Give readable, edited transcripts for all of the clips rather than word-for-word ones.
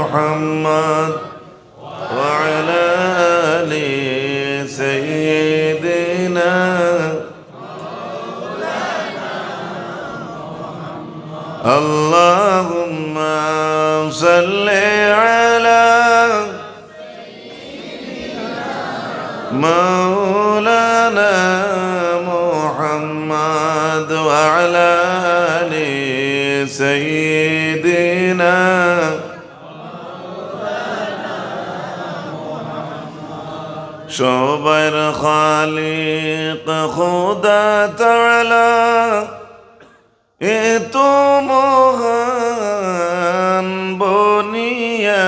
محمد وعلى آل سيدنا اللهم صل على مولانا محمد وعلى آل سيدنا সবার খালিক খুদা তাআলা এত মহান বনিয়া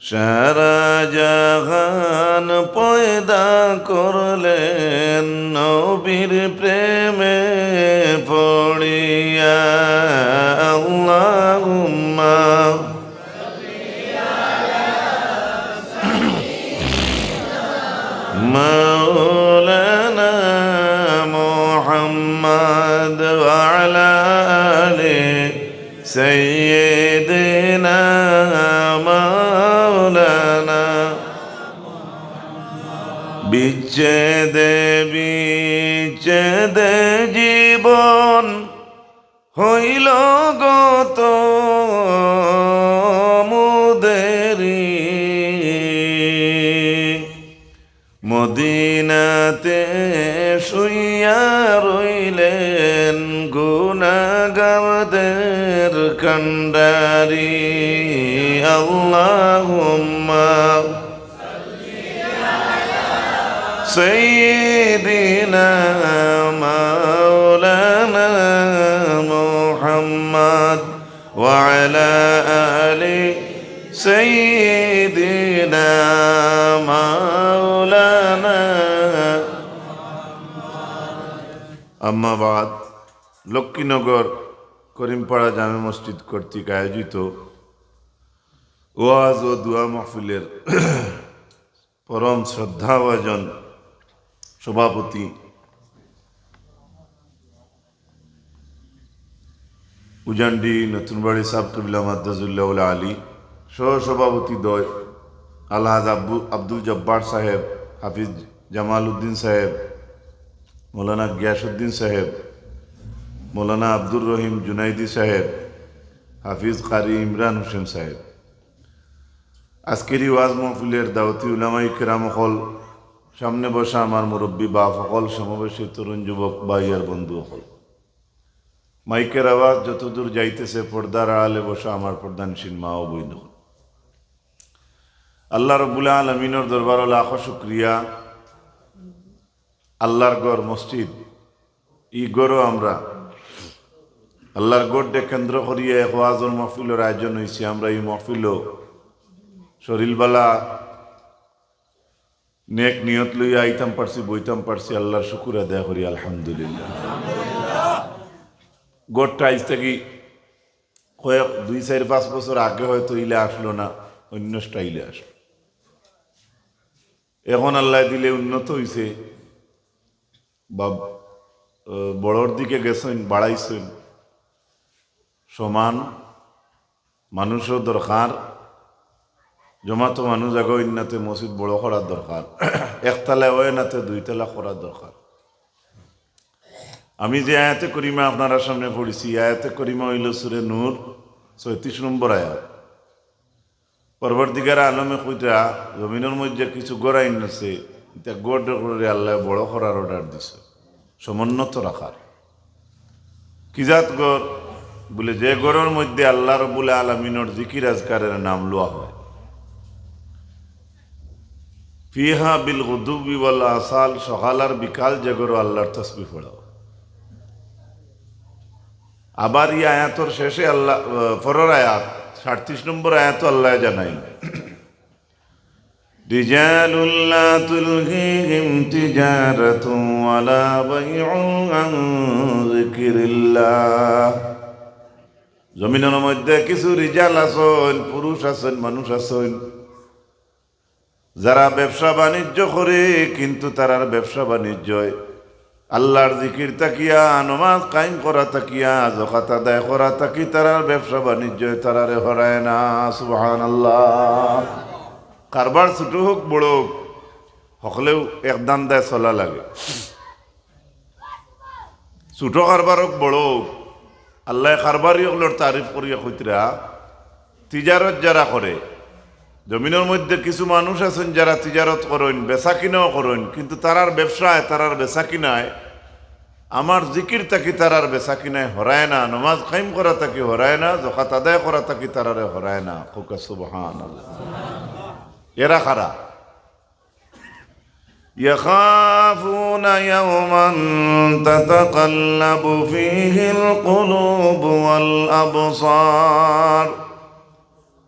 সারা জাহান পয়দা করলেন নবীর প্রেমে পড়িয়া আল্লাহুম্মা مولانا محمد وعلى آل سيدنا مولانا বিচ্ছেদে বিচ্ছেদে জীবন হইল গত মুদেরি মদিনাতে শুইয়া রইলেন গুনাহগারদের কান্ডারি আল্লাহুম্মা সাইয়্যিদিনা মাওলানা মুহাম্মদ ওয়া আলা আলি সাইয়্যিদিনা মাওলানা আম্মা বাদ। লক্ষ্মীনগর করিমপাড়া জামে মসজিদ কর্তৃক আয়োজিত ওয়াজ ও দোয়া মাহফিলের পরম শ্রদ্ধাভাজন সভাপতি উজান্ডি নতুনবাড়ি সাব কবিলা মাদ্দাজুল্লাহ আলী, সহসভাপতি দ্বয় আলহাজ আব্দুল জব্বার সাহেব, হাফিজ জামাল উদ্দিন সাহেব, মৌলানা গিয়াসউদ্দিন সাহেব, মৌলানা আব্দুর রহিম জুনাইদি সাহেব, হাফিজ কারি ইমরান হোসেন সাহেব। আজকের ওয়াজ মাহফিলের দাওয়াতি উলামায়ে কেরাম হল, সামনে বসা আমার মুরব্বী বা সকল সমাবেশী তরুণ যুবক ভাই আর বন্ধু হল, মাইকের আওয়াজ যতদূর যাইতেছে পর্দার আড়ালে বসা আমার প্রধানশীল মা ও বৈধ, আল্লাহ রব্বুল আলামিনের দরবারে লাখো শুকরিয়া। আল্লাহর গড় মসজিদ, ই গড়ও আমরা আল্লাহর গড়কে কেন্দ্র করিয়া এক ওয়াজের মাহফিলের আয়োজন হয়েছে। আমরা এই মাহফিলও শরীরবালা নেক নিয়ত লইয়া আইতাম পারছি, বইতাম পারছি, আল্লাহর শুকুর আদায় করি আলহামদুলিল্লাহ। গড়টা আজ থেকে কয়েক 2-4-5 বছর আগে হয়তো ইলে আসলো না, অন্য স্টাইলে আসলো। এখন আল্লাহ দিলে উন্নত হয়েছে বা বড়র দিকে গেছেন, বাড়াইছেন। সমান মানুষও দরকার, জমাতো মানুষ আগে অন্যতে মসজিদ বড় করার দরকার, একতলায় ওই নাতে 2 তলা করার দরকার। আমি যে আয়াতে করিমা আপনারা সামনে পড়েছি, আয়াতে করিমা হইল সূরা নূর 34 নম্বর আয়াত। পরবর্তীকার আলমে কইটা জমিনের মধ্যে কিছু গড়াইন আছে, এটা গড় করে আল্লাহ বড় করার অর্ডার দিছে, সমুন্নত রাখার। কি জাত গড় বলে, যে গড়ের মধ্যে আল্লাহ রব্বুল আলামিনের জিকির আজকারের নাম লওয়া হয়। ফিহা বিল গুদুবি ওয়াল আসাল, সকাল আর বিকাল যে গড় আল্লাহর তাসবিহ পড়াও। আবার এই আয়াতর শেষে আল্লাহ পরের আয়াত 38 নম্বর আয়াত আল্লাহ জানাই, রিজালুল লা তুলহিহিম তিজারাতুন ওয়ালা বাইউন আন যিকরিল্লাহ। জমিনের মধ্যে কিছু রিজাল আছেন, পুরুষ আছেন, মানুষ আছেন, যারা ব্যবসা বাণিজ্য করে, কিন্তু তারার ব্যবসা বাণিজ্য আল্লাহর জিকির তাকিয়া, নমাজ কায়েম করা তাকিয়া, যাকাত আদায় করা তাকি তারার ব্যবসা বাণিজ্য তারারে হরায় না। সুবহানাল্লাহ। কারবার ছোট হোক বড় হোক, সকলেও একদান দেয় চলা লাগে। ছোট কারবার হোক বড় হোক, আল্লাহ কারবারি হকলোর তারিফ করিয়া কইতরা তিজারত যারা করে, জমিনের মধ্যে কিছু মানুষ আছেন যারা তিজারত করেন, বেচা কিনাও করেন, কিন্তু তারার ব্যবসায় তারার বেচা কিনায় আমার জিকির তাকি তারার বেচা কিনায় হরায় না, নমাজ কায়েম করা তাকি হরায় না, যাকাত আদায় করা তাকি তারারে হরায় না। কোকা সুবহানাল্লাহ। এরা খারা ইয়াখাফুনা ইয়াওমান তাতাকাল্লাবু ফীহিল কুলুব ওয়াল আবসার।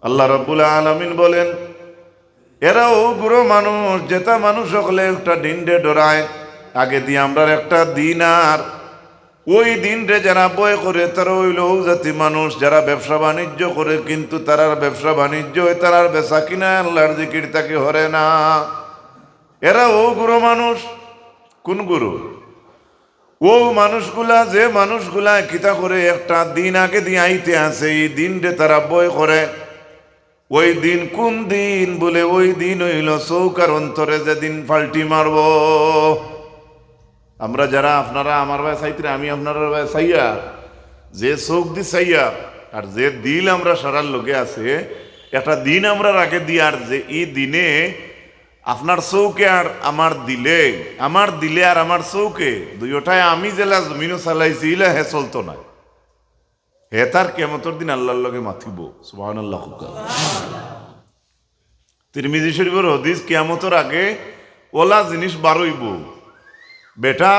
আল্লাহ রাব্বুল আলামিন বলেন, এরাও গুরু মানুষ, যেটা মানুষ হলে একটা দিন রে ডরায়, আগে দিয়ে আমরা একটা দিন, আর ওই দিন রে যারা বয় করে তারা হইল জাতি মানুষ যারা ব্যবসা বাণিজ্য করে, কিন্তু তারার ব্যবসা বাণিজ্য তারার বেচা কিনা আল্লাহর জিকির তাকে হরে না। এরা ও গুরু মানুষ। কোন গুরু? ও মানুষগুলা যে মানুষগুলা কিতা করে একটা দিন আগে দিয়ে আইতে আছে, এই দিন রে তারা বয় করে। ওই দিন কোন দিন? বলে ওই দিন হইল চৌকার অন্তরে যেদিন পাল্টি মারব। আমরা যারা, আপনারা আমার ভাই চাইতে, আমি আপনার ভাই চাইয়া, যে চৌক দি চাইয়া আর যে দিল আমরা সারার লোকে আছে, একটা দিন আমরা রাখে দিই, আর যে এই দিনে আপনার চৌকে আর আমার দিলে, আমার দিলে আর আমার চৌকে দুইটাই আমি জেলা জমিনও চালাইছি, ইলা হে চলতো না, হে তার কিয়ামতের দিন আল্লাহর লগে মাথিব। সুবহানাল্লাহ। তিরমিজি শরীফের হাদিস, কিয়ামতের আগে ওলা জিনিস বারইব। বেটা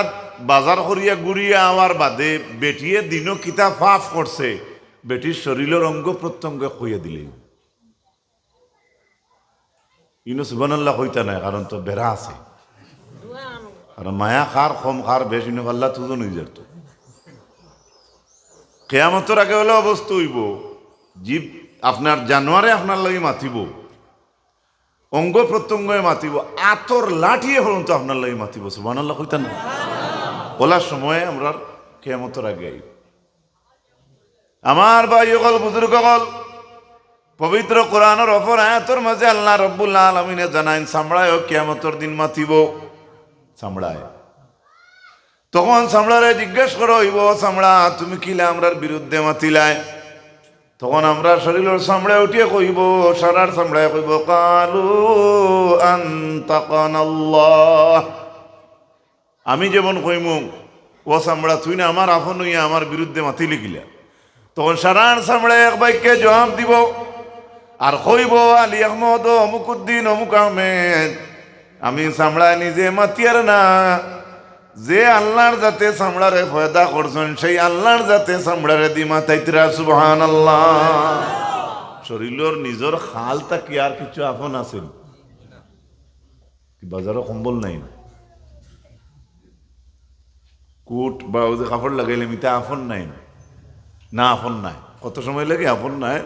বাজার করিয়া ঘুরিয়া আওয়ার বাদে বেটিয়ে দিনও কিতা ফাফ করছে, বেটির শরীরের অঙ্গ প্রত্যঙ্গ খুইয়া দিলে ইনো সুবহানাল্লাহ হইতা নাই, কারণ তো বেড়া আছে, কারণ মায়া খার কম খার বেশ ইনো আল্লাহ তুজন হয়ে যেত। কেয়ামতের আগে হলে অবস্থা হইব, জীব আপনার জানোয়ারে আপনার লাগে মাতিব, অঙ্গ প্রত্যঙ্গ মাতিব, আতর লাঠিয়ে পর্যন্ত আপনার লাগে মাতিব। সুবহানাল্লাহ কইতা না? বলার সময় আমরা কিয়ামতের আগে আইব। আমার ভাই হল, বুজুর্গ হল, পবিত্র কোরআনের অপর আয়াতের মাঝে আল্লাহ রাব্বুল আলামিনে জানাইন, চামড়ায় কিয়ামতের দিন মাতিব। চামড়ায় তখন চামড়ারে জিজ্ঞেস করা হইব, চামড়া তুমি কিলা আমরার বিরুদ্ধে মাতিলায়? তখন আমরা শরীরের চামড়ায় উঠিয়ে কইব, সারার চামড়ায় কইব, কালু আনতাকানাল্লাহ। আমি যেমন কইমু, ও চামড়া তুই না আমার আপন হইয়া আমার বিরুদ্ধে মাতিলি কিলা? তখন সারার চামড়ায় এক বাক্যে জবাব দিব আর কইব, আলী আহমদ অমুকুদ্দিন অমুক আহমেদ, আমি চামড়ায় নিজে মাতিয়ার না, যে আল্লাহর যাতে চামড়ারে ফয়দা করছেন সেই আল্লাহর যাতে চামড়ারে দি মাতাইতরা। সুবহানাল্লাহ। শরীরের নিজের খালটা কি আর কিছু আপন আছে? বাজারও কম্বল নাই, কোট বা ওই যে কাপড় লাগাইলে মিতা আপন নাই না, আপন নাই, কত সময় লাগে আপন নাই,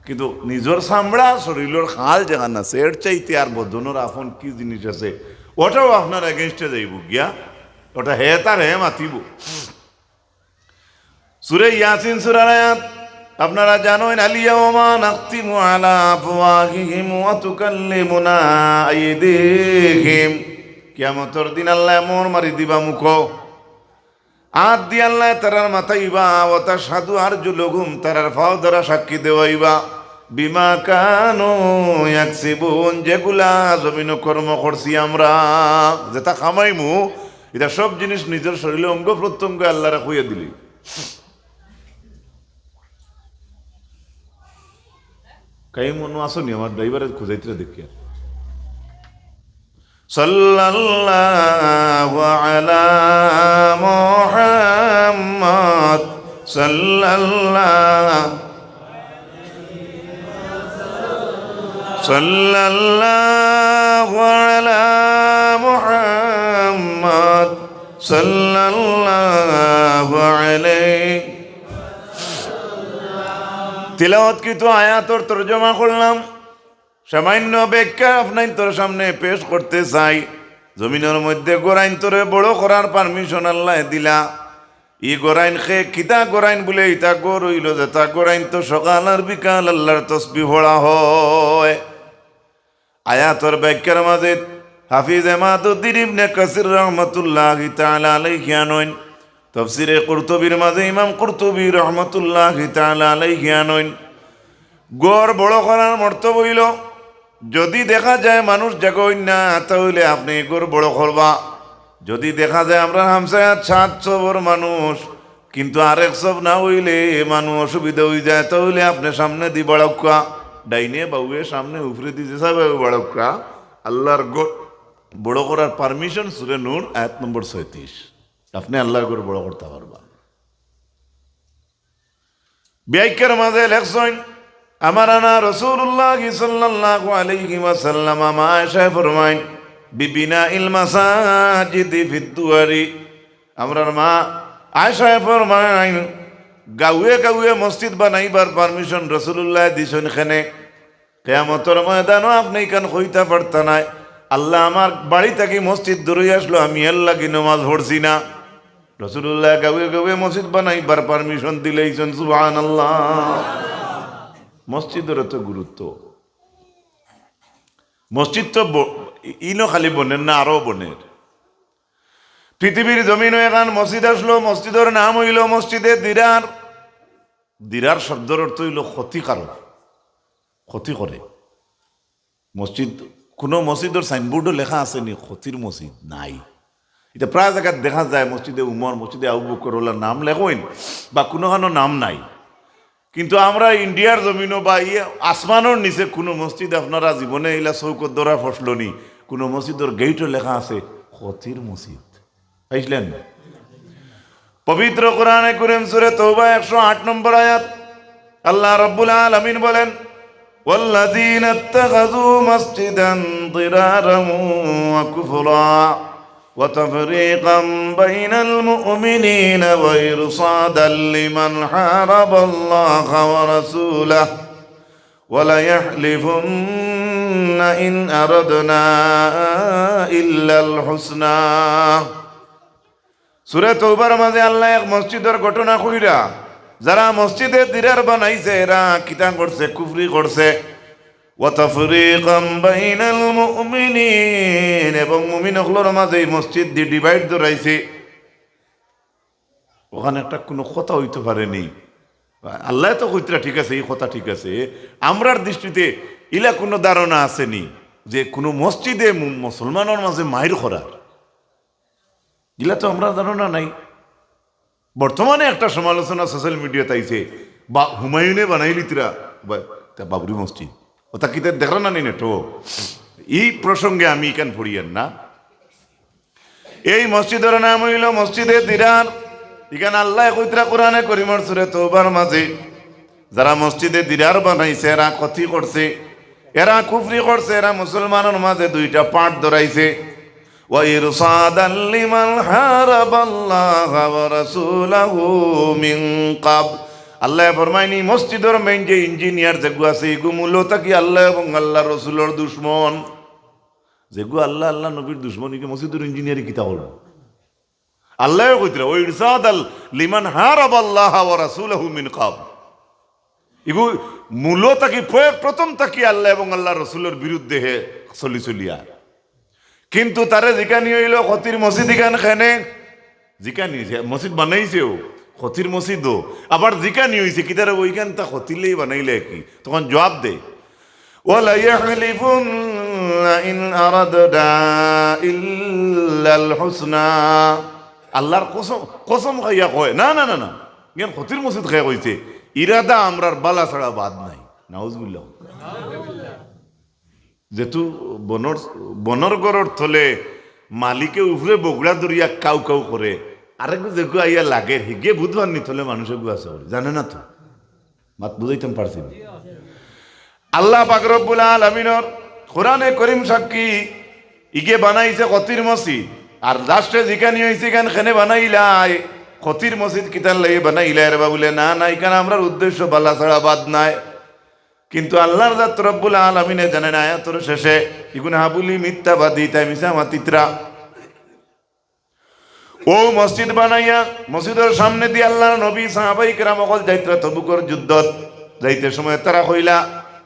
কিন্তু নিজের চামড়া শরীরের খাল যেখান আছে এর চাইতে আর বদনের আপন কি জিনিস আছে, ওটাও আপনার এগেনস্টে যাইব গিয়া, ওটা হে তার হে মাতিব। সূরা ইয়াসিন সূরার আয়াত আপনারা জানেন, আলিয়াউমা নাখতিমু আলা আফওয়াহিহিম ওয়া তুকাল্লিমুনা আইদিহিম। কিয়ামতের দিন আল্লাহ মোর মারি দিবা মুখ, আর দি আল্লাহ তারার মাথাইবা, ও তাশহাদু আরজুলুহুম, তারার পাও দ্বারা সাক্ষী দেওয়াইবা, বিমা কানু ইয়াকসিবুন, যেগুলা জমিন কর্ম করছি আমরা, যেটা খামাইমু, এটা সব জিনিস নিজের শরীরে অঙ্গ প্রত্যঙ্গ আল্লাহ রাখুইয়া দিলি। কাই মনে আসনি আমার ড্রাইভারের খুঁজাইতে দেখি। সাল্লাল্লাহু আলা মুহাম্মদ সাল্লাল্লাহু আলা মুহাম্মদ সাল্লাল্লাহু আলাইহি। তিলাওয়াত কিছু আয়াতের তরজমা করলাম, সামান্য ব্যাখ্যা আপনার তোর সামনে পেশ করতে চাই, জমিনের মধ্যে গোরাইন তোরে বড় করার পারমিশন আল্লাহ দিলা। ই গোরাইন খে কিতা গোরাইন বলে ইতা গো রইল যে তা গোরাইন তো সকাল আর বিকাল আল্লাহর তসবিহ পড়া হয়। আয়াতর ব্যাখ্যার মাঝে হাফিজ এমাদুদ্দিন ইবনে কাসির রহমাতুল্লাহি তাআলা আলাইহি আনয়ন, তাফসীরে কুরতুবীর মাঝে ইমাম কুরতুবী রহমাতুল্লাহি তাআলা আলাইহি আনয়ন, গড় বড় করার মর্তব হইল যদি দেখা যায় মানুষ জাগই না তাহলে আপনি গড় বড় করবা। যদি দেখা যায় আমরা হামসায়াত 700 মানুষ কিন্তু আরেক সব না হইলে মানুষ অসুবিধা হয়ে যায়, তাহলে আপনি সামনে দি বড়কা ডাইনে বাউয়ে সামনে উপরে দিয়ে যাবে বড়কা। আল্লাহর গড় বড় করার পারমিশন সূরা নূর আয়াত নম্বর 36। আপনি আল্লাহর গড় বড় করতে পারবা। ব্যাখ্যার মাঝে লেখছেন আমারানা রাসূলুল্লাহ সাল্লাল্লাহু আলাইহি ওয়াসাল্লাম মা আয়েশা ফরমাইন বিবিনা ইল মাসাজিদ ফিদ দুয়ারি। আমরার মা আয়েশা ফরমাইন গাউয়ে গাউয়ে মসজিদ বানাইবার পারমিশন রাসূলুল্লাহ দিছেন। এখানে কিয়ামতের ময়দানও আপনি কেন কইতা পারতা না আল্লাহ আমার বাড়ি থেকে মসজিদ দূরে আসলো, আমি এর লাগি নামাজ পড়ছি না। রাসূলুল্লাহ গাউয়ে গাউয়ে মসজিদ বানাইবার পারমিশন দিলেইছেন। সুবহানাল্লাহ। মসজিদের তো গুরুত্ব, মসজিদ তো ইনো খালি বনের না আরো বনের। পৃথিবীর জমিন এখন মসজিদ আসলো, মসজিদের নাম হইল মসজিদে দিরার। দিরার শব্দের অর্থ হইল ক্ষতিকারক, ক্ষতি করে। মসজিদ কোনো মসজিদের সাইনবোর্ডও লেখা আসেনি ক্ষতির মসজিদ নাই। এটা প্রায় জায়গায় দেখা যায় মসজিদে উমর, মসজিদে আবু বকর ওলার নাম লেখেন বা কোনোখানো নাম নাই। কিন্তু আমরা ইন্ডিয়ার জমিনও বা আসমানোর নিচে কোনো মসজিদ আপনারা জীবনে এলা চৌকত দৌড়া ফসলনি, কোনো মসজিদের গেইটও লেখা আছে ক্ষতির মসজিদ। পাইছিলেন? পবিত্র কোরআনে কারীম সূরা তাওবা 108 নম্বর আয়াত আল্লাহ রাব্বুল আলামিন বলেন ওয়াল্লাযীনা ইত্তাখাযু মাসজিদান দিরারাম ওয়া কুফরা ওয়া তাফরীকাম বাইনাল মুমিনিনা ওয়া ইরসাদাল লিমান হারাবাল্লাহা ওয়া রাসূলাহু ওয়া লা ইয়াহলিফুন্না ইন আরাদনা ইল্লাল হুসনা। সূরা তাওবার মাঝে আল্লাহ এক মসজিদের ঘটনা কইরা যারা মসজিদে দিরার বানাইছে এরা কিতা করছে? কুফরি করছে। ওয়া তাফরীকাম বাইনাল মুমিনিন, এবং মুমিনগুলোর মাঝে মসজিদ দি ডিভাইড ধরাইছে। ওখানে একটা কোনো কথা হইতে পারেনি। আল্লাহ তো কইতরা ঠিক আছে, এই কথা ঠিক আছে। আমরার দৃষ্টিতে ইলা কোনো ধারণা আসেনি যে কোনো মসজিদে মুসলমানের মাঝে মাইর করার, ইলা তো আমরা ধারণা নাই। বর্তমানে একটা সমালোচনা সোশ্যাল মিডিয়াতে আইছে বা হুমায়ুনে বানাইলি তিরা বাবরি মসজিদ, ওটা কি দেখা না নেই নেটো। এই প্রসঙ্গে আমি কেন পড়িয়েন না। এই মসজিদের নাম হইল মসজিদে দিরার। এখানে আল্লাহ কইতরা কোরআনে কারীমের সূরা তাওবার মাঝে যারা মসজিদে দিরার বানাইছে এরা ক্ষতি করছে, এরা কুফরি করছে, এরা মুসলমানের মাঝে দুইটা পাঠ ধরাইছে। ওয়া ইরসাদাল লিমান হারাবাল্লাহা ওয়া রাসূলাহু মিন ক্বাবল। আল্লাহ ফরমায়নি মসজিদের মেইন যে ইঞ্জিনিয়ার যেগু আছে এগু মূলত কি আল্লাহ এবং আল্লাহ রসুলের দুশ্মন। যেগু আল্লাহ আল্লাহ নবীর দুশ্মন কি মসজিদের ইঞ্জিনিয়ারিং কিতা হল? আল্লাহ কইতরা ওই ইরসাদাল লিমান হারাবাল্লাহা ওয়া রাসূলাহু মিন ক্বাবল। এগু মূলত কি প্রথম তাকি আল্লাহ এবং আল্লাহ রসুলের বিরুদ্ধে হে চলিয়া, কিন্তু তারে জিকানি হইল ক্ষতির মসজিদ। ইখান খানে জিকানি মসজিদ বানাইছেও ক্ষতির মসজিদও, আবার জিকানি হয়েছে কি তারা ওইখান তা ক্ষতিলেই বানাইলে কি? তখন জবাব দে ওয়ালা ইয়াহলিফুন্না ইন আরাদনা ইল্লাল হুসনা। আল্লাহর কসম কসম খাইয়া কয় না না না না জ্ঞান ক্ষতির মসজিদ খাইয়া কইছে, ইরাদা আমরার বালা ছাড়া বাদ নাই। নাউজুবিল্লাহ। যেহেতু বনর গড়র থলে মালিকে উপরে বগুড়া দরিয়া কাউ কাউ করে, আরেক যেগু আইয়া লাগে হিগে বুধবার নি থলে মানুষের গু আছে জানে না তো। মাত বুঝাইতাম পারছি। আল্লাহ পাক রব্বুল আলামিনের কোরআনে কারীম সাক্ষী ইগে বানাইছে ক্ষতির মসজিদ, আর লাস্টে জিকানি হয়েছে কেন খেনে বানাইলাই ক্ষতির মসজিদ কিতার লাগে বানাইলাই রে বাবুলে না না এখানে আমরা উদ্দেশ্য বালা ছাড়া বাদ নাই। কিন্তু আল্লাহর জাত রব্বুল আলামিনে জানেন আয়াতের শেষে ইগুন হাবুলি মিথ্যাবাদী তাই মিছা মাতিত্রা ও মসজিদ বানাইয়া মসজিদের সামনে দিয়ে আল্লাহ নবী সাহাবাই কেরাম অকল যাইত্রা তবুকর যুদ্ধত যাইতে সময় তারা কইলা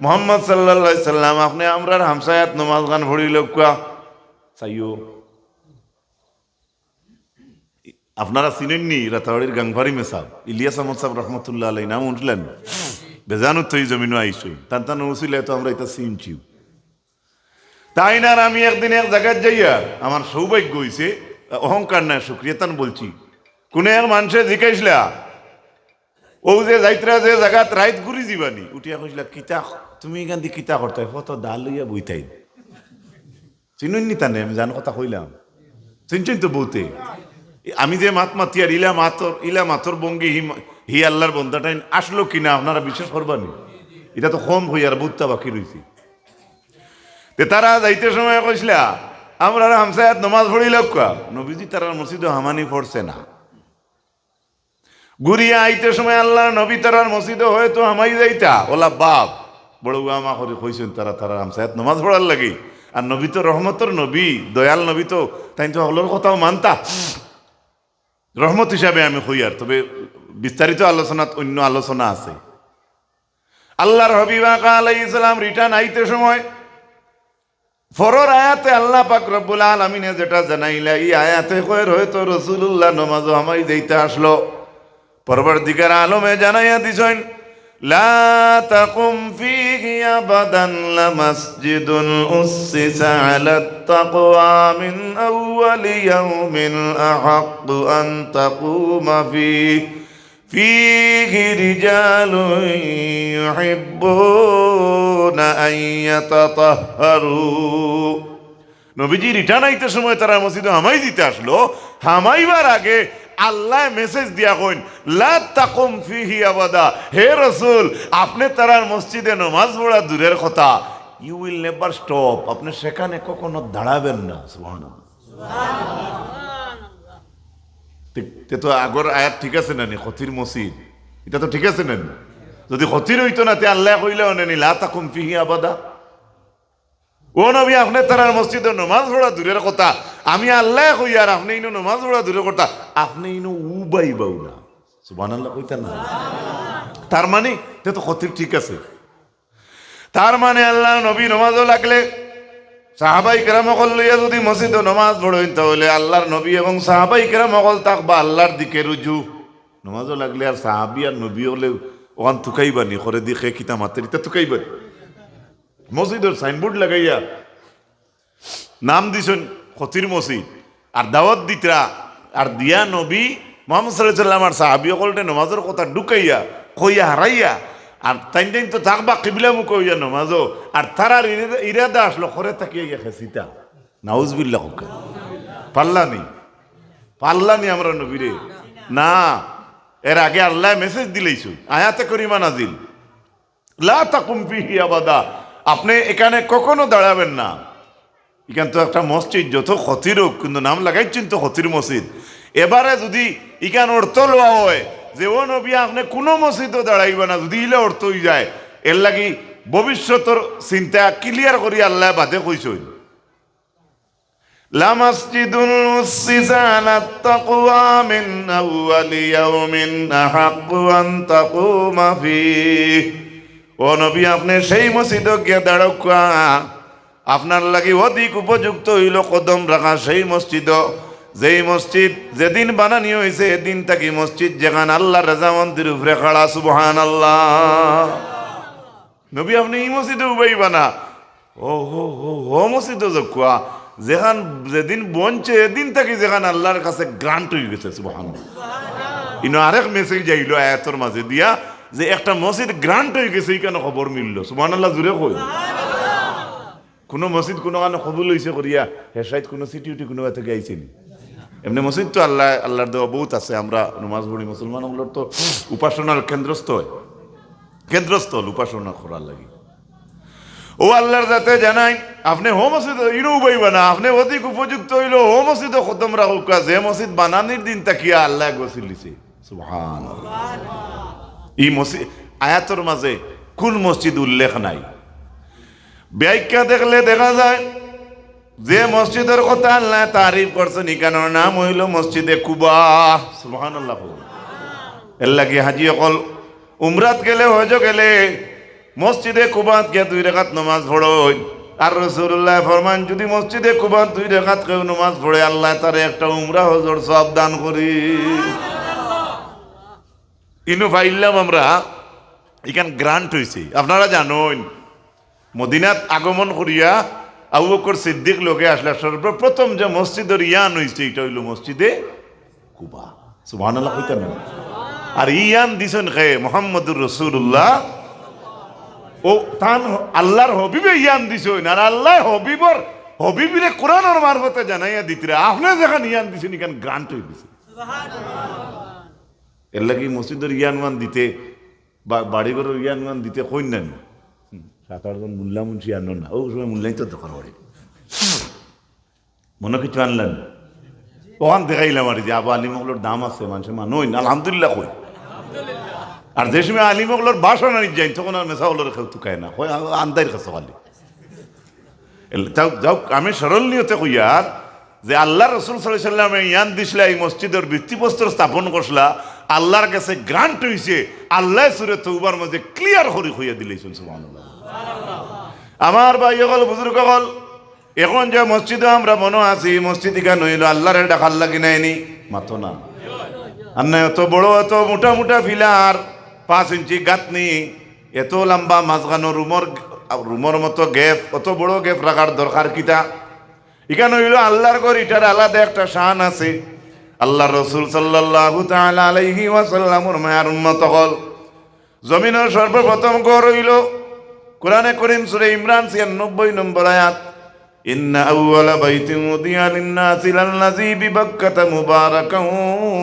মোহাম্মদ সাল্লাল্লাহু আলাইহি সাল্লাম আপনি আমরার হামসায়াত নমাজ গান ভরিল কুয়া চাইও আপনারা চিনেননি রাতাবাড়ির গাংভারি মেসাব ইলিয়াস আহমদ সাহেব রহমতুল্লাহ আলাই নাম উঠলেন বেজানো তুই জমিনও আইসই টান উচিলে তো আমরা এটা চিনছি তাই না আমি একদিন এক জায়গায় যাইয়া আমার সৌভাগ্য হইছে অহংকার না সুক্রিয়তান বলছি কোনে এক মানুষে জিজ্ঞাসলা ও যে যাইত্রা যে জায়গাত রাইত ঘুরি যাবানি উঠিয়া কইসলা কিতা তুমি এখান দিয়ে কিতা করতে কত ডাল লইয়া বইতাই চিনুননি তানে আমি জানো কথা কইলাম চিনছেন তো বউতে আমি যে মাত মাতি আর ইলা মাতর বঙ্গি হি আল্লাহর বন্ধাটাই আসলো কিনা আপনারা বিশ্বাস করবানি এটা তো কম হই আর বুঝতা বাকি রয়েছে তারা যাইতে সময় কইসলা আমরা হামসায়াত নমাজ পড়িল কা নবীজি তারা মসজিদে হামানি পড়ছে না ঘুরিয়া আইতে সময় আল্লাহ নবী তারার মসজিদে হয়তো হামাই যাইতা ওলা বাপ বড় আমা করে কইছেন তারা হামসায়াত নমাজ পড়ার লাগে আর নবী তো রহমতর নবী দয়াল নবী তো তাই তো হলোর কথাও মানতা রহমত হিসাবে আমি হইয়ার তবে বিস্তারিত আলোচনাত অন্য আলোচনা আছে আল্লাহর হাবিব আলাইহিস সালাম রিটার্ন আইতে সময় ফরর আয়াতে আল্লাহ পাক রব্বুল আলামিনে যেটা জানাইলা এই আয়াতে কয় হয়তো রাসূলুল্লাহ নামাজ হামাই যাইতে আসলো পরবর্তীকার আলমে জানাইয়া দিছেন লা তাকুম ফীহি আবাদান লামাসজিদুন উসসিসা আলাত তাকওয়া মিন আউয়ালি ইয়াউমিন আহাক্কু আন তাকুমা ফীহি রিজালুন ইউহিব্বুনা আন ইয়াতাতাহহারু নবীজি রিটার্ন আইতে সময় তারা মসজিদে হামাই দিতে আসলো হামাইবার আগে আল্লাহ মেসেজ দিয়া কইন লা তাকুম ফিহি আবাদা হে রাসূল আপনি তারার মসজিদে নামাজ পড়া দূরের কথা ইউ উইল নেভার স্টপ আপনি সেখানে কখনো দাঁড়াবেন না সুবহানাল্লাহ তে তো আগর আয়াত ঠিক আছে না নি খতির মসজিদ এটা তো ঠিক আছে না যদি খতির হইতো না তে আল্লাহ কইলে অনেনি লা তাকুম ফিহি আবাদা ও নবী আপনি তারার মসজিদে নামাজ পড়া দূরের কথা আমি আল্লাহ কই আর আপনি ইনো নামাজ পড়া দূরের কথা আপনি ইনো উবাই বাউ না সুবহানাল্লাহ কইতা না তার মানে তে তো খতির ঠিক আছে তার মানে আল্লাহ নবী নামাজও লাগলে সাহাবাই কেরাম সকল লইয়া যদি মসজিদে নামাজ পড়েন তাহলে আল্লাহর নবী এবং সাহাবাই কেরাম সকল থাকবা আল্লাহর দিকে রুজু নামাজও লাগলে আর সাহাবি আর নবী হলে ওখান তুকাইবানি করে দিকে কিতা মাতের ইতা তুকাইবানি মসজিদের সাইনবোর্ড লাগাইয়া নাম দিছেন খতির মসজিদ আর দাওয়াত দিতরা আর দিয়া নবী মুহাম্মদ সাল্লাল্লাহু আলাইহি ওয়াসাল্লাম আর সাহাবী সকলকে নামাজের কথা ঢুকাইয়া কইয়া হারাইয়া আর তাই তো থাকবা কিবলা মুখ হইয়া নামাজও আর তারার ইরাদা আসলো করে তাকিয়ে গেছে সীতা নাউজুবিল্লাহ হুকা পাল্লানি আমরা নবীরে না এর আগে আল্লাহ মেসেজ দিলেইছু আয়াতে করিমা নাজিল লা তাকুম ফিহি আবাদা আপনি এখানে কখনো দাঁড়াবেন না এখান তো একটা মসজিদ যত ক্ষতির হোক কিন্তু নাম লাগাইছেন তো ক্ষতির মসজিদ এবারে যদি এখান অর্থ লওয়া হয় যে ও নবী আপনি কোনো মসজিদও দাঁড়াইবে না যদি ইলে অর্থ হয়ে যায় এর লাগি ভবিষ্যতের চিন্তা ক্লিয়ার করি আল্লাহ বাদে কইছেন লা মাসজিদুন উসসিসা আলাত তাকওয়া মিন আউয়ালি ইয়াউমিন আহাক্কু আন তাকুমা ফীহি ও নবী আপনি সেই মসজিদে গিয়ে দাঁড়াওয়া আপনার লাগি অধিক উপযুক্ত হইল কদম রাখা সেই মসজিদ যেই মসজিদ যেদিন বানানি হয়েছে এদিন থাকি মসজিদ যেখানে আল্লাহ রাজামন্দির উপরে খাড়া সুবহানাল্লাহ নবী আপনি এই মসজিদে উবাইবা না ও মসজিদে যকুয়া যেখান যেদিন বনছে এদিন থাকি যেখানে আল্লাহর কাছে গ্রান্ট হয়ে গেছে সুবহানাল্লাহ ইনো আরেক মেসেজ আইল আয়াতের মাঝে দিয়া যে একটা মসজিদ গ্রান্ট হয়ে গেছে কেন খবর মিলল সুবহানাল্লাহ জুড়ে কই কোনো মসজিদ কোনো কারণে কবুল হয়েছে করিয়া হেসাইত কোনো সিটিউটি কোনো থেকে আইছেন এমনি মসজিদ তো আল্লাহর দেওয়া বহুত আছে আমরা নমাজ পড়ি মুসলমানগুলোর তো উপাসনার কেন্দ্রস্থল উপাসনা করার লাগি ও আল্লাহর যাতে জানাই আপনি হো মসজিদ ইনো উবাইবা না আপনি অধিক উপযুক্ত হইল হো মসজিদে খতম রাখুকা যে মসজিদ বানানির দিন তাকিয়া আল্লাহ গসিল দিছে সুবহানাল্লাহ এই মসজিদ আয়াতের মাঝে কোন মসজিদ উল্লেখ নাই ব্যাখ্যা দেখলে দেখা যায় যে মসজিদের কথা আল্লাহ তারিফ করছেন এখানের নাম হইল মসজিদে কুবা। সুবহানাল্লাহ। এর লাগি হাজি অকল উমরাত গেলে হজ গেলে মসজিদে কুবাত গিয়ে 2 রাকাত নামাজ পড়ই। আর রাসূলুল্লাহ ফরমান যদি মসজিদে কুবাত 2 রাকাত কেউ নামাজ পড়ে আল্লাহ তারে একটা উমরা হজর সওয়াব দান করি। ইনু পাইলাম আমরা এখান গ্রান্ট হয়েছে। আপনারা জানেন মদিনাত আগমন করিয়া আবু বকর সিদ্দিক লোকে আসলে সর্বপ্রথম যে মসজিদের ইয়ান হয়েছে এটা হইল মসজিদে কুবা। সুবহানাল্লাহ কইতেন না? আর ইয়ান দিছেন কে? মুহাম্মদুর রাসূলুল্লাহ। ও তান আল্লাহর হবিবে ইয়ান দিছেন। আর আল্লাহ হবিবিরে কোরআনের মারফতে জানাইয়া দিতরা আপনি যেখানে ইয়ান দিছেন এখানে গ্রান্ট হয়ে দিছে। এর লাগি মসজিদের ইয়ানওয়ান দিতে বা বাড়িঘরের ইয়ানওয়ান দিতে কই না 7-8 জন মুল্লা মুন্সি আনো না। ও সময় মূল্যায়িত দরকার পড়ে মনে কিছু আনলেন ওখান দেখাইলাম আর যে আবু আলিমগুলোর দাম আছে মানুষের মানুষ আলহামদুলিল্লাহ কই। আর যে সময় আলিমগুলোর বাসন আনি যাই তখন আর মেসাগুলোর কেউ তুকায় না কই আন্দাইর কাছে খালি যাও। আমি সরল নিয়তে কই আর যে আল্লাহ রসুল সাল্লাল্লাহু আলাইহি ওয়াসাল্লাম ইয়ান দিসলা এই মসজিদের ভিত্তিপ্রস্তর স্থাপন করসলা আল্লাহর কাছে গ্রান্ট হইছে। আল্লাহ সূরা তওবার মধ্যে ক্লিয়ার করে হইয়া দিলেছেন। সুবহানাল্লাহ। আমার ভাই হল বুজুর্গ হল এখন যে মসজিদে আমরা মনে আছি মসজিদ কেন হইল আল্লাহর ডাকার লাগি নাইনি মাতো না আর না এত বড় এত মোটা মোটা ফিলার 5 ইঞ্চি গাঁথনি এত লম্বা মাঝখানো রুমর মতো গ্যাপ অত বড় গ্যাপ রাখার দরকার কিতা? এখানে হইল আল্লাহর ঘর এটার আলাদা একটা শান আছে। আল্লাহ রসুল সাল্লাল্লাহু তাআলা আলাইহি ওয়াসাল্লামের মায়ার উম্মত হল জমিনের সর্বপ্রথম ঘর হইল কুরআনে কারীম সূরা ইমরান 96 নম্বর আয়াত ইন্না আউওয়ালা বাইতিন উদিয়া লিন-নাসি লাল্লাযী বিবাক্কাতা মুবারাকান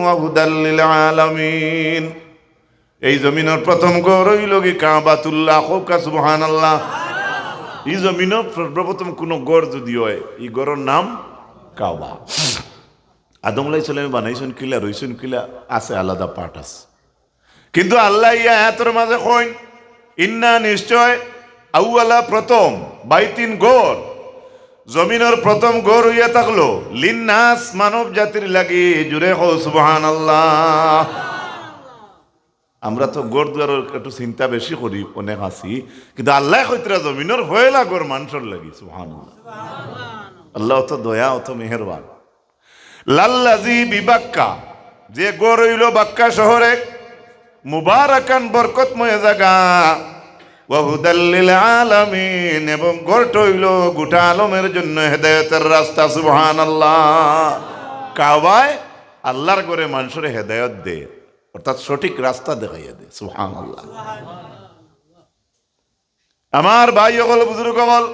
ওয়া হুদাল লিল আলামিন। এই জমিনের প্রথম ঘর হইল কি কাবাতুল্লাহ। হোকা সুবহানাল্লাহ। এই জমিনের সর্বপ্রথম কোন ঘর যদি হয় এই ঘরের নাম কাবা। আদম আলাইহিস সালাম বানাইছেন কিলা রইছেন কিলা আছে আলাদা পার্ট আছে। কিন্তু আল্লাহ ইয়া আয়াতের মাঝে কইন ইন্না নিশ্চয় আউয়ালা প্রথম বাইতিন গড় জমিনের প্রথম গড় হইয়া থাকলো লিন্নাস মানব জাতির লাগি। জুড়ে হো সুবহানাল্লাহ। আমরা তো গড় দুয়ার একটু চিন্তা বেশি করি অনেক আছি কিন্তু আল্লাহ কইতরা জমিনের হইলা গড় মানুষের লাগি। সুবহানাল্লাহ। আল্লাহ তো দয়া অত মেহেরবান। লাল্লাযী বিবাক্কা যে গড় হইল বাক্কা শহরে মুবারাকান বরকতময় জায়গা ওয়া হুদাল লিল আলামিন এবং গড়টা হইল গোটা আলমের জন্য হেদায়েতের রাস্তা। সুবহানাল্লাহ। কাবায় আল্লাহর ঘরে মানুষের হেদায়েত দেয় অর্থাৎ সঠিক রাস্তা দেখাইয়া দেয়। সুবহানাল্লাহ। আমার ভাই হল বুজুর্গ হল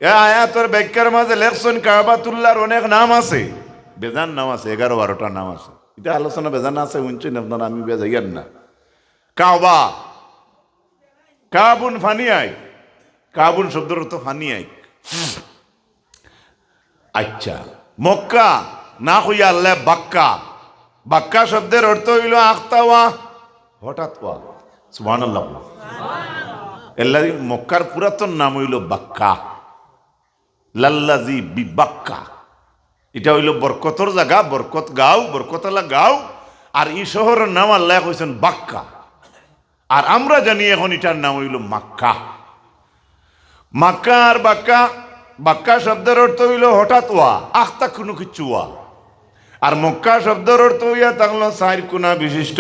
এ আয়াতের ব্যাখ্যার মাঝে লেখছেন কাবাতুল্লাহর অনেক নাম আছে বেজান নাম আছে 11-12টা নাম আছে। এটা আলোচনা বেজান আছে শুনছেন আপনারা আমি বেজাইয়ান না। কাবা কাবুন ফানিয়াই কাবুন শব্দের অর্থ ফানিয়াই। আচ্ছা মক্কা না হইয়া আল্লাহ বাক্কা। বাক্কা শব্দের অর্থ হইল আখতাওয়া হঠাৎ ওয়া। সুবহানাল্লাহ। এল্লাহি মক্কার পুরাতন নাম হইল বাক্কা। লাল্লাযী বিবাক্কা এটা হইল বরকতর জায়গা বরকত গাঁও বরকতলা গাঁও। আর এই শহরের নাম আল্লাহ কইছেন বাক্কা। আর আমরা জানি এখন এটার নাম হইল মাক্কা। মাক্কা আর বাক্কা বাক্কা শব্দের অর্থ হইল হঠাৎ ওয়া আখতা কোনো কিছু ওয়া। আর মক্কা শব্দের অর্থ হইয়া থাকলো 4 কোণা বিশিষ্ট।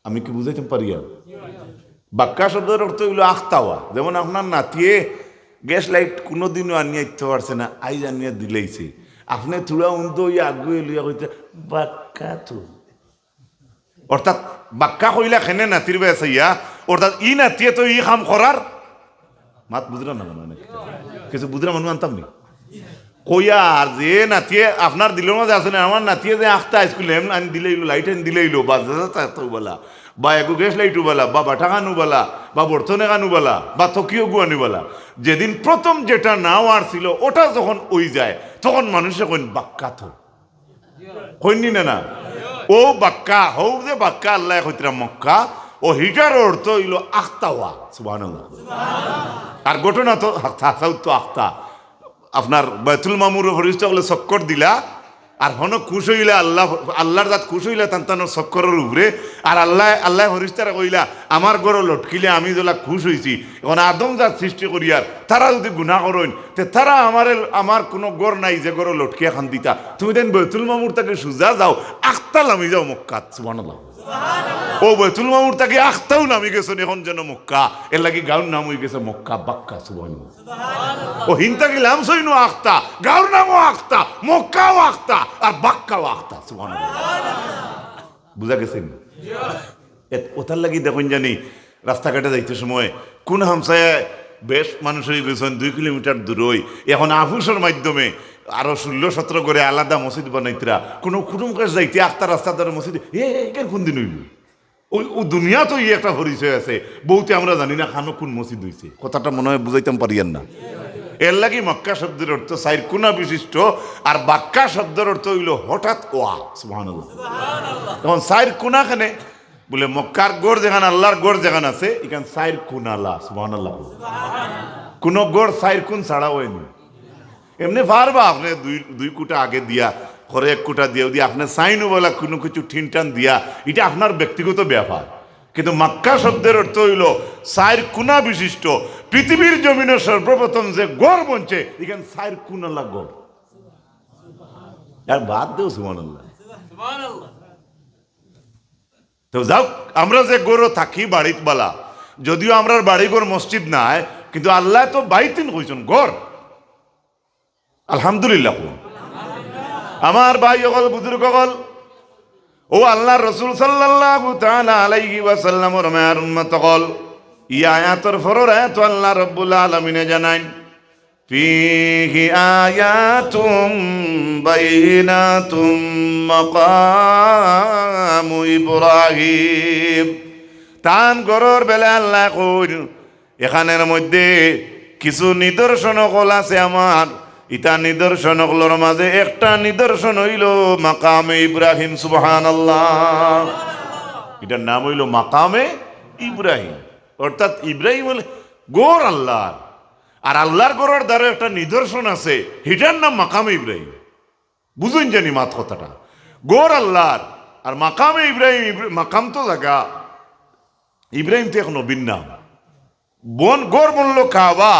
আমি কি বুঝাইতে পারি? বাক্কা শব্দের অর্থ হইল আখতাওয়া। যেমন আপনার নাতিয়ে গ্যাস লাইট কোনোদিনও আনিয়া দিতে পারছে না আইজ আনিয়া দিলেইছে আপনি থোড়া উন্ত হইয়া আগুয়ে লইয়া কইতে বাক্কা তো অর্থাৎ বাক্কা কইলা খেনে নাতির বেছে ইয়া অর্থাৎ ই নাতিয়ে তো ই কাম করার মাত বুঝলাম না মানে কিছু বুঝলাম মানুষ আনতাম নি কইয়া আর যে নাতিয়ে আপনার দিলের মাঝে আছে না আমার নাতিয়ে যে আখতা স্কুলে আনি দিলেইলো লাইট আনি দিলেইলো বা তো বলা বা একু গ্যাস লাইটু বলা বা বাটাকানু বলা বা বর্তনে কানু বলা বা তকিও গুয়ানি বলা যেদিন প্রথম যেটা নাও আর ছিল ওটা যখন ওই যায় তখন মানুষে কইন বাক্কা তো কইনি না ও বাক্কা হৌ যে বাক্কা আল্লাহ কইতরা মক্কা ও হিটার অর্থ হইল আখতাওয়া। সুবহানাল্লাহ। আর ঘটনা তো আখতা আখতা আপনার বাইতুল মামুর ফরিস্তা বলে চক্কর দিলা আর হন খুশ হইলা আল্লাহর জাত খুশ হইলা তান্তানোর চক্করের উপরে আর আল্লাহ ফরিস্তারা কইলা আমার গড় লটকিলে আমি যেলা খুশ হয়েছি এখন আদম জাত সৃষ্টি করিয়ার তারা যদি গুনাহ করেন তে তারা আমার কোনো গড় নাই যে গড় লটকি এখন দিতা তুমি দেন বাইতুল মামুর তাকে সুজা যাও আখতাল আমি যাও মক্কাত সুবহানাল্লাহ ও বাইতুল মামুর তাকে আখতাও নামি গেছেন এখন যেন মক্কা এর লাগি গাঁর নাম হয়ে গেছে মক্কা বাক্কা সুবহানাল্লাহ ও হিন্তা গেলাম সইনো আখতা গাঁর নামও আখতা মক্কাও আখতা আর বাক্কাও আখতা সুবহানাল্লাহ বুঝা গেছেন ওটার লাগি দেখুন জানি রাস্তাঘাটে যাইতে সময় কোন হামসায় বেশ মানুষ হয়ে গেছেন 2 কিলোমিটার দূরই এখন আফুসের মাধ্যমে আরো 16-17 করে আলাদা মসজিদ বানাইতরা কোনো কুটুম কাজ যাইতে আখতা রাস্তা ধরে মসজিদ এখানে কোন দিন হইল ও দুনিয়া তো একটা পরিচয় আছে বহুতে আমরা জানি না খানো কোন মসজিদ হয়েছে কথাটা মনে হয় বুঝাইতাম পারিয়েন না এর লাগি মক্কা শব্দের অর্থ সাইর কোনা বিশিষ্ট আর বাক্কা শব্দের অর্থ হইল হঠাৎ ওয়া সুবহানাল্লাহ তখন সাইর কোনাখানে বলে মক্কার গড় যেখানে আল্লাহর গড় যেখানে আছে এখানে সাইর কুনালা সুবহানাল্লাহ কোন গড় সাইর কোন ছাড়া হয়নি এমনি পারবা আপনি দুই কুটা আগে দিয়া ঘরে 1 কুটা দিয়ে আপনি সাইনও বলা কোনো কিছু ঠিনটান দিয়া এটা আপনার ব্যক্তিগত ব্যাপার কিন্তু মক্কা শব্দের অর্থ হইল সাইর কুনা বিশিষ্ট পৃথিবীর জমিনে সর্বপ্রথম যে গড় বনছে এখানে সাইর কুনালা গড় আর বাদ দেও সুবহানাল্লাহ তো যাও আমরা যে গড় থাকি বাড়িত বালা যদিও আমরা বাড়িঘর মসজিদ নাই কিন্তু আল্লাহ তো বাইতিন কইছেন গড় আলহামদুলিল্লাহ আমার ভাই সকল বুজুর্গ সকল ও আল্লাহ রসুল সাল্লাল্লাহু তাআলা আলাইহি ওয়াসাল্লামের মায়ের উম্মত সকল ই আয়াতের ফরর আয়াত আল্লাহ রাব্বুল আলামিনে জানান ফীহি আয়াতুম বাইনাতুম মাকামু ইব্রাহিম তান গরর বেলা আল্লাহ কইল এখানের মধ্যে কিছু নিদর্শন কল আছে আমার ইটা নিদর্শন গুলোর মাঝে একটা নিদর্শন হইল মাকামে ইব্রাহিম সুবহানাল্লাহ এটার নাম হইল মাকামে ইব্রাহিম অর্থাৎ ইব্রাহিম বলে গড় আল্লাহর আর আল্লাহর গড়ের দ্বারা একটা নিদর্শন আছে এটার নাম মাকামে ইব্রাহিম বুঝুন জানি মাত কথাটা গড় আল্লাহর আর মাকামে ইব্রাহিম মাকাম তো জায়গা ইব্রাহিম তো এক নবীর নাম বন গড় বলল কাবা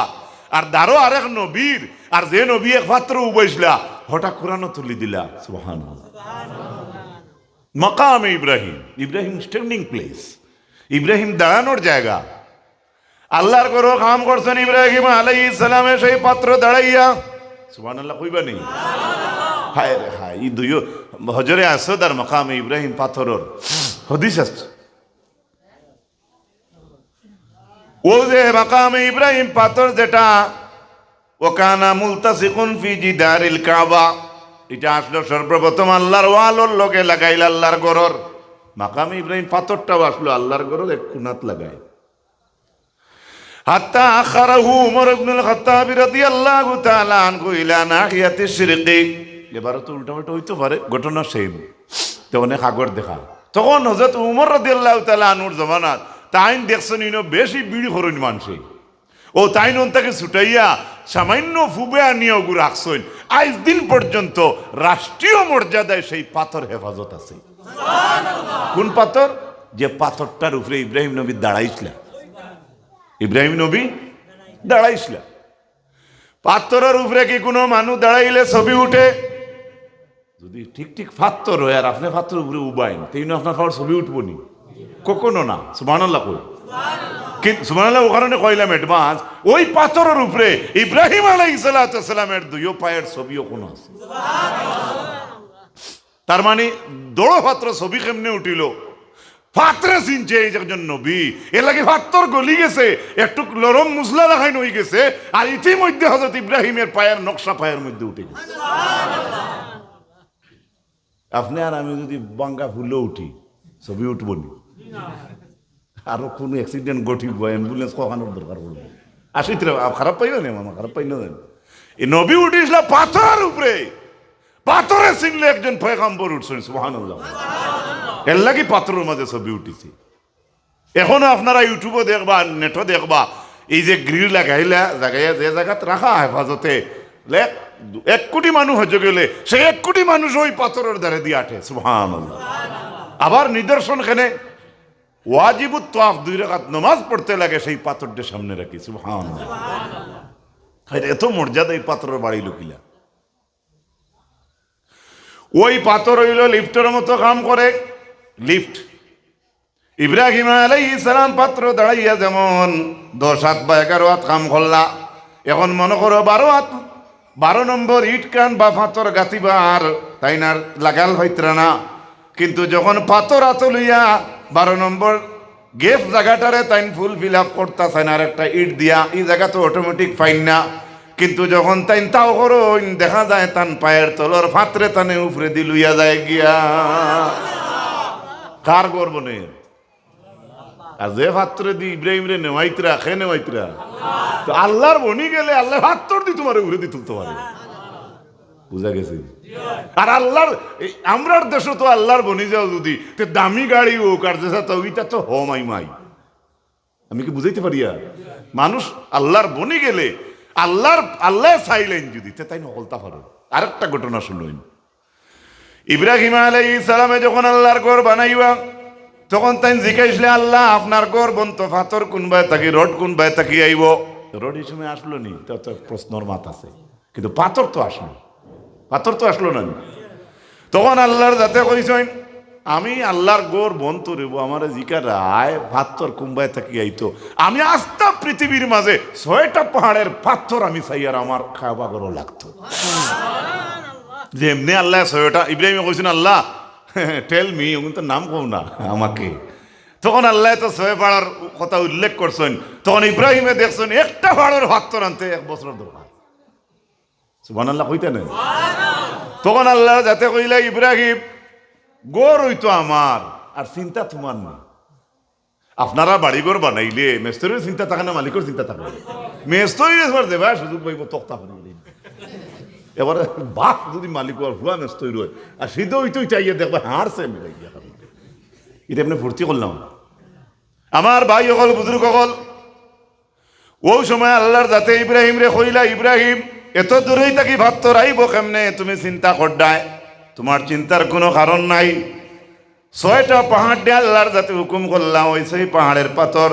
আর দারো আরেক নবীর আর যে নবী এক পাত্র উবাইসলা হঠাৎ কোরআন তুলি দিলা সুবহানাল্লাহ মাকামে ইব্রাহিম ইব্রাহিম স্ট্যান্ডিং প্লেস ইব্রাহিম দাঁড়ানোর জায়গা আল্লাহর ঘর কাম করছেন ইব্রাহিম আলাইহিস সালামে সেই পাত্র দাঁড়াইয়া সুবহানাল্লাহ কইবা নেই হায় রে হায় এই দুইও হজরে আসদ আর মাকামে ইব্রাহিম পাথরের হাদিস আছে ও যে মাকামে ইব্রাহিম পাথর যেটা ওকানা মুলতাসিকুন ফি জিদারিল কাবা এটা আসলো সর্বপ্রথম আল্লাহর ওয়ালর লগে লাগাইল আল্লাহর ঘরের মাকামে ইব্রাহিম পাথরটাও আসলো আল্লাহর ঘরের এক কোণাত লাগায় হাত্তা আখারাহু উমর ইবনুল খাত্তাব রাদিয়াল্লাহু তাআলা আনহু ইলা নাহিয়াতি শিরকি এবারে তো উল্টাপাল্টা হইতে পারে ঘটনা সেম তো অনেক আগর দেখা তখন হযরত উমর রাদিয়াল্লাহু তাআলা আনহুর জামানাত তাইন দেখছেন ইনো বেশি বিড়ি খরুন মানুষে ও তাইন তাকে ছুটাইয়া সামান্য ফুবে আনিয়া ওগু রাখছেন আজ দিন পর্যন্ত রাষ্ট্রীয় মর্যাদায় সেই পাথর হেফাজত আছে কোন পাথর যে পাথরটার উপরে ইব্রাহিম নবী দাঁড়াইছিল ইব্রাহিম নবী দাঁড়াইছিল পাথরের উপরে কি কোনো মানুষ দাঁড়াইলে ছবি উঠে যদি ঠিক ঠিক পাথর হয় আর আপনি পাথরের উপরে উবাইন তাই আপনার পাওয়ার ছবি উঠবো নি কখনো না সুবহানাল্লাহ কই কিন্তু সুবহানাল্লাহ ও কারণে কইলাম অ্যাডভান্স ওই পাথরের উপরে ইব্রাহিম আলাইহিস সালামের দুই পায়ের ছবিও কোন আছে তার মানে দড় পাত্র ছবি কেমনে উঠিল পাত্রে চিনছে এই একজন নবী এর লাগে পাত্র গলি গেছে একটু লরম মুসলা রাখাই নই গেছে আর ইতিমধ্যে হযরত ইব্রাহিমের পায়ের নকশা পায়ের মধ্যে উঠে গেছে আপনি আর আমি যদি বাঙ্গা ফুলে উঠি ছবি উঠবো নি আরো কোনো অ্যাক্সিডেন্ট ঘটিব অ্যাম্বুলেন্স কখনোর দরকার পড়বে আসিত খারাপ পাইল না মামা খারাপ পাইল না এই নবী উঠিছিল পাথর উপরে পাথরে চিনলে একজন পয়গম্বর উঠছেন সুবহানাল্লাহ এর লাগি পাথরের মাঝে ছবি উঠিছে এখনো আপনারা ইউটিউবে দেখবা নেটও দেখবা এই যে গ্রিল লাগাইলা জায়গায় যে জায়গাত রাখা হেফাজতে এক কোটি মানুষ হয়ে গেলে সেই 1 কোটি মানুষ ওই পাথরের দ্বারে দিয়ে আঠে। সুবহানাল্লাহ। আবার নিদর্শন খেনে ওয়াজিবুত তাওয়াফ 2 রাকাত নামাজ পড়তে লাগে সেই পাথরটা সামনে রাখি। সুবহানাল্লাহ। এত মর্যাদা এই পাথরের বাড়ি লুকিলা। ওই পাথর হইল লিফটের মতো কাম করে। লিফট ইব্রাহিম আলাইহিস সালাম পাত্র দাঁড়াইয়া যেমন 10 হাত বা 11 হাত কাম করলা, এখন মনে করো 12 নম্বর ইট কান বা পাথর গাতিবার তাই না লাগাল হইতরা না। কিন্তু যখন পাথর হাত লইয়া 12 নম্বর গেফ জায়গাটারে তাই ফুল ফিল আপ করতেছেন আর একটা ইট দিয়া, এই জায়গা তো অটোমেটিক ফাইন না। কিন্তু যখন তাই তাও করো দেখা যায় তান পায়ের তলর ফাতরে তানে উপরে দি লইয়া যায় গিয়া। কার গর্ব নেই? আর যে ফাত্রে দি ইব্রাহিম রে নেওয়াইতরা খে নেওয়াইতরা তো আল্লাহর বনি গেলে আল্লাহ ফাত্তর দি তোমার উড়ে দি তুলতে পারে। বুঝা গেছে? আর আল্লাহর আমরার দেশে তো আল্লাহর বনি যাও যদি দামি গাড়ি হোক আর যেটা তো ওইটা তো মাই মাই। আমি কি বুঝাইতে পারিয়া? মানুষ আল্লাহর বনি গেলে আল্লাহ চাইলেন যদি তাই নকলতা পারো। আরেকটা ঘটনা শুনুন। ইব্রাহিম আলাইহিস সালামে যখন আল্লাহর ঘর বানাইবা তখন তাই জিজ্ঞাসলে আল্লাহ আপনার ঘর বন্ত পাথর কোনবায় থাকি রড কোনবায় থাকি আইব? রড এই সময় আসলো নি? তো প্রশ্নর মাত আছে, কিন্তু পাথর তো আসলো না। তখন আল্লাহর যাতে কইছেন আমি আল্লাহর গোর বন্ত রেব আমার জিকার রায় পাথর কুম্বায় থাকি আইতো। আমি আস্তা পৃথিবীর মাঝে 6টা পাহাড়ের পাথর আমি চাই আর আমার খাওয়া গরো লাগতো। যে এমনি আল্লাহ 6টা ইব্রাহিমে কইছেন আল্লাহ টেল মি, ওগুলো তো নাম কও না আমাকে। তখন আল্লাহ তো 6 পাহাড়ের কথা উল্লেখ করছেন। তখন ইব্রাহিমে দেখছেন একটা পাহাড়ের পাথর আনতে 1 বছর দরকার। সুবহানাল্লাহ কইতে নেই? তখন আল্লাহ যাতে কইলা ইব্রাহিম গোর হইতো আমার আর চিন্তা তোমার না। আপনারা বাড়িঘর বানাইলে মেস্তরির চিন্তা থাকে না মালিকের চিন্তা থাকে? মেস্তরি দেবা সুযোগ পাইব তক্তা বানাইলে। এবার বাপ যদি মালিক ভুয়া মেস্তরি হয় আর সিদ্ধ হইতো চাইয়ে দেখবা হারছে এটা আপনি ফুর্তি করলাম। আমার ভাই হল বুজুর্গ হল ওই সময় আল্লাহর যাতে ইব্রাহিম রে কইলা ইব্রাহিম এত দূরেই থাকি ভাত রাইব কেমনে? তুমি চিন্তা করডায়, তোমার চিন্তার কোনো কারণ নাই। 6টা পাহাড় দিয়ে আল্লাহর যাতে হুকুম করলাম ওই সেই পাহাড়ের পাথর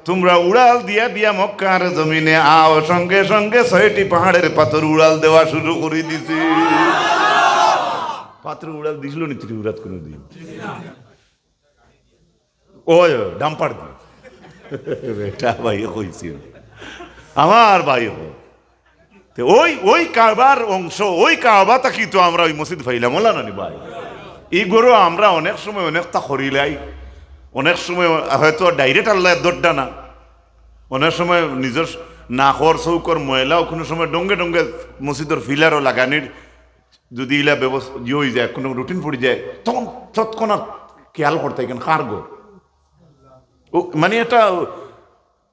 তোমরা উড়াল দিয়া দিয়া মক্কার জমিনে আও। সঙ্গে সঙ্গে 6টি পাহাড়ের পাথর উড়াল দেওয়া শুরু করে দিছে। পাথর উড়াল দিছিল নি ত্রিপুরাত কোনো দিন? ওই ডাম্পার দি বেটা ভাই কইছিল আমার ভাই ওই কাবার অংশ ওই কাবা তাকি তো আমরা ওই মসজিদ ফাইলাম ওলা নানি ভাই। এই গরু আমরা অনেক সময় অনেকটা করিলাই, অনেক সময় হয়তো ডাইরেক্ট আল্লাহ দরডা না, অনেক সময় নিজের নাকর চৌকর ময়লাও কোনো সময় ডঙ্গে ডঙ্গে মসজিদের ফিলারও লাগানির যদি ইলা ব্যবস্থা হয়ে যায় কোনো রুটিন পড়ে যায় তখন তৎক্ষণাৎ খেয়াল করতে কেন কার গো মানে এটা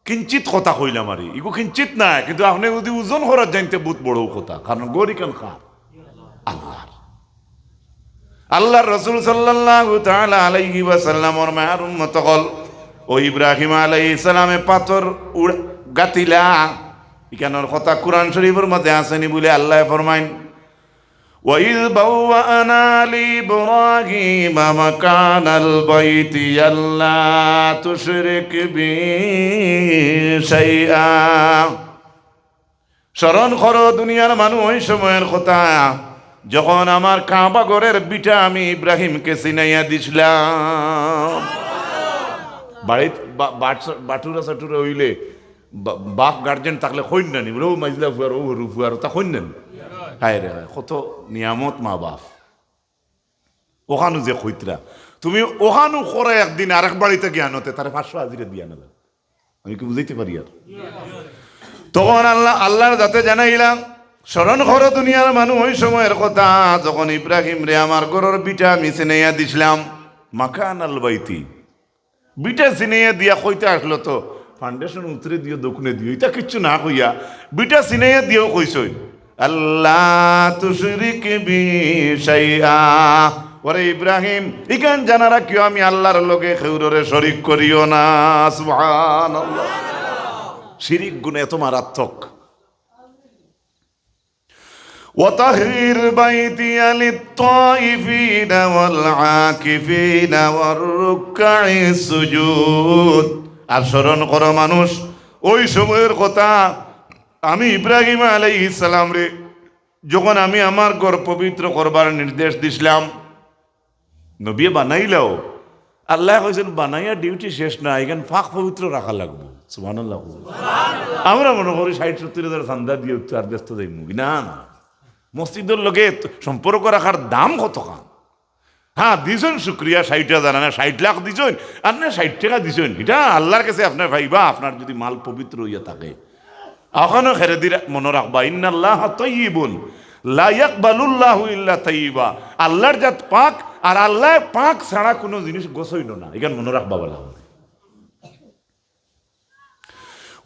কিঞ্চিত কথা কইলাম আর ইগো কিঞ্চিত না, কিন্তু আপনি যদি ওজন করার জানতে বহুত বড় কথা। কারণ গরি কেন খার আল্লাহর রাসূল সাল্লাল্লাহু তাআলা আলাইহি ওয়াসাল্লামের মায়ের উম্মত হল ও ইব্রাহিম আলাইহিস সালামে পাথর গাতিলা ইকানোর কথা কুরআন শরীফের মধ্যে আসেনি বলে আল্লাহ ফরমাইন وَإِذْ بَوَّأْنَا لِإِبْرَاهِيمَ مَكَانَ الْبَيْتِ أَلَّا تُشْرِكْ بِي شَيْئًا। স্মরণ করো দুনিয়ার মানুষ ওই সময়ের কথা যখন আমার কাবা ঘরের বিটা আমি ইব্রাহিমকে চিনাইয়া দিছিলাম। বাড়িতে বাটুরা চাটুরা হইলে বাপ গার্জেন থাকলে কইন না নি ও মাইজলা ফুয়ার ও রুফুয়ার তা কইন না হায় রে কত নিয়ামত মা বাপ। ওখানো যে কইতরা তুমি ওখানো করে একদিন আরেক বাড়িতে জ্ঞান হতে তারে 500 হাজিরা দিয়া নেবে। আমি কি বুঝাইতে পারি? আর তখন আল্লাহর যাতে জানাইলাম স্মরণ করো দুনিয়ার মানুষ ওই সময়ের কথা যখন ইব্রাহিম রে আমার ঘরের বিটা আমি চিনাইয়া দিছিলাম। মাকান আল বাইতি বিটা চিনাইয়া দিয়া কইতে আসলো তো ফাউন্ডেশন উতরে দিও দোকানে দিও এটা কিচ্ছু না কইয়া বিটা চিনাইয়া দিও কইছই আল্লাহ তুশরিক বি শাইআ। ওরে ইব্রাহিম ইকান জানা রাখিও আমি আল্লাহর লগে খেউরে শরীক করিও না। সুবহানাল্লাহ। শিরিক গুনাহ এত মারাত্মক। وطهر بيتي للطائفين والعاكفين والركع السجود। আর স্মরণ করো মানুষ ওই সময়ের কথা, আমি ইব্রাহিম আলাইহিস সালাম রে যখন আমি আমার ঘর পবিত্র করবার নির্দেশ দিছিলাম, নবী বানাইলাও, আল্লাহ কইছেন বানাইয়া ডিউটি শেষ না, এখানে ফাঁক পবিত্র রাখা লাগবে। সুবহানাল্লাহ। আমরা মনে করি ৬০-৭০ হাজার চান্দা দিয়ে আর ব্যস্ত যাই মুগি না না, মসজিদের লগে সম্পর্ক রাখার দাম কত খান। হ্যাঁ দিছেন শুক্রিয়া, ৬০,০০০ না ৬০ লাখ দিছেন আর না ৬০ টাকা দিছেন, এটা আল্লাহর কাছে আপনার ভাইবা, আপনার যদি মাল পবিত্র হইয়া থাকে এখনো খেরে দিয়ে মনে রাখবা, ইন্নাল্লাহ তাইয়্যিবুন লা ইয়াকবালুল্লাহু ইল্লা তাইয়্যিবা। আল্লাহর জাত পাক, আর আল্লাহ পাক ছাড়া কোনো জিনিস গোছইল না, এখানে মনে রাখবা বলা।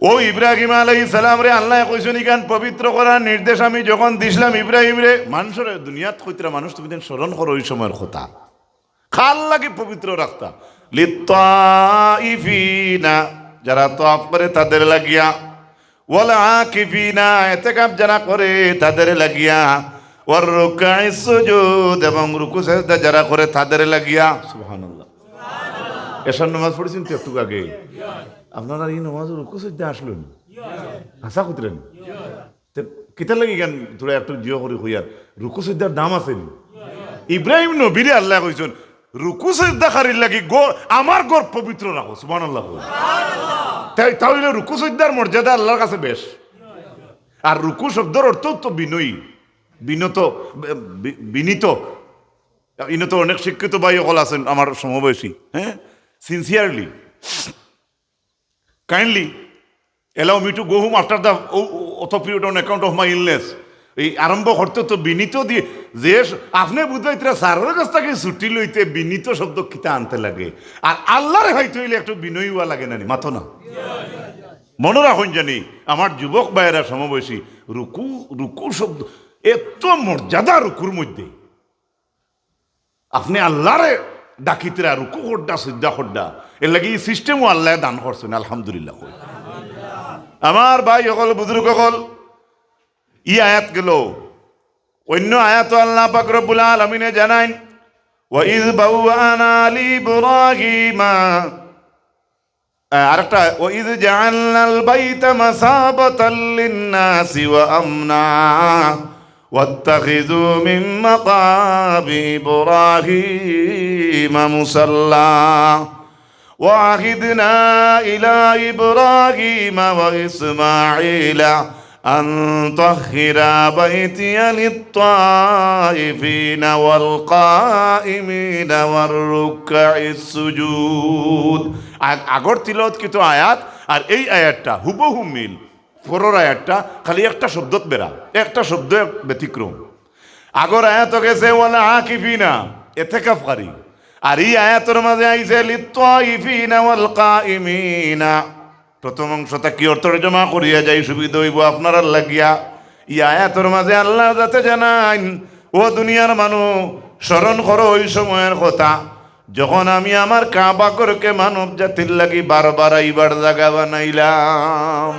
ও ইব্রাহিম আলাইহিস সালাম রে আল্লাহ কইছেন ইখান পবিত্র করার নির্দেশ আমি যখন দিছিলাম ইব্রাহিম রে, মানুষের দুনিয়াত কইতরা মানুষ তুমি দেন স্মরণ করো ওই সময়ের কথা, খাল লাগে পবিত্র রাখতা। লিত্তাইফিনা যারা তাওয়াফ করে তাদের লাগিয়া, ওয়াল আকিফিনা ইতিকাফ যারা করে তাদের লাগিয়া, ওয়ার রুকআইস সুজুদ এবং রুকু সিজদা যারা করে তাদের লাগিয়া। সুবহানাল্লাহ। এশার নামাজ পড়েছেন তো একটু আগে, আপনারা এই নামাজ রুকু সিজদা আসলেন হাসা কইতেন কিতা লাগি গান তোরা একটু জিও করে হইয়ার রুকু সিজদার দাম আছে। ইব্রাহিম নবীরে আল্লাহ কইছেন রুকু সিজদা খারির লাগি আমার ঘর পবিত্র রাখো। সুবহানাল্লাহ। তাহলে রুকু সিজদার মর্যাদা আল্লাহর কাছে বেশ। আর রুকু শব্দের অর্থ তো বিনয়ী, বিনত, বিনীত। ইনত অনেক শিক্ষিত ভাই সকল আছেন আমার সমবয়সী, হ্যাঁ, sincerely kindly allow me to go home after the auto period on account of my illness। এই আরম্ভ করতে তো বিনীত দিয়ে যে আপনি বুঝাইতে সারের কাছ থেকে ছুটি লইতে বিনীত শব্দ কিতা আনতে লাগে, আর আল্লাহর হয়তো হইলে একটু বিনয়ী হওয়া লাগে না, মাথো না। মনে রাখুন জানি আমার যুবক ভাইয়েরা সমবয়সী, রুকু রুকু শব্দ এত মর্যাদা রুকুর মধ্যে, আপনি আল্লাহরে ডাকিতরা রুকু খোড্ডা সিদ্ধা খোড্ডা, এর লাগে এই সিস্টেমও আল্লাহ দান করছেন আলহামদুলিল্লাহ। আমার ভাই সকল বুজুর্গ সকল, ই আয়াত গেল, অন্য আয়াত আল্লাহ পাক রব্বুল আলামিনে জানাইন, ওয়া ইয বাওয়ানা লিইব্রাহিমা, আরেকটা ওয়া ইয জাআলনাল বাইতা মাসাবাতাল লিন-নাসি ওয়া আমনা ওয়াত্তাখিযু মিন মাকামি ইব্রাহিমা মুসাল্লা وعهدنا إلى إبراهيم وإسماعيل أن طهر بيتي للطائفين والقائمين والركع السجود। আগর তিলাওয়াত কৃত আয়াত আর এই আয়াতটা হুবহু মিল, পরের আয়াতটা খালি একটা শব্দত বেরা, একটা শব্দ ব্যতিক্রম। আগর আয়াত গেছে ওয়ালা আকিফিনা ইতিকাফকারী, আর এই আয়াতের মাঝে আইছে লিত্তাইফিনা ওয়াল কাইমিনা। প্রথম অংশটা কি অর্থ জমা করিয়া যাই সুবিধা হইব আপনারা লাগিয়া। এই আয়াতের মাঝে আল্লাহ যাতে জানাইন, ও দুনিয়ার মানুষ স্মরণ করো ওই সময়ের কথা যখন আমি আমার কাবা করকে মানব জাতির লাগি বারবার আইবার জায়গা বানাইলাম।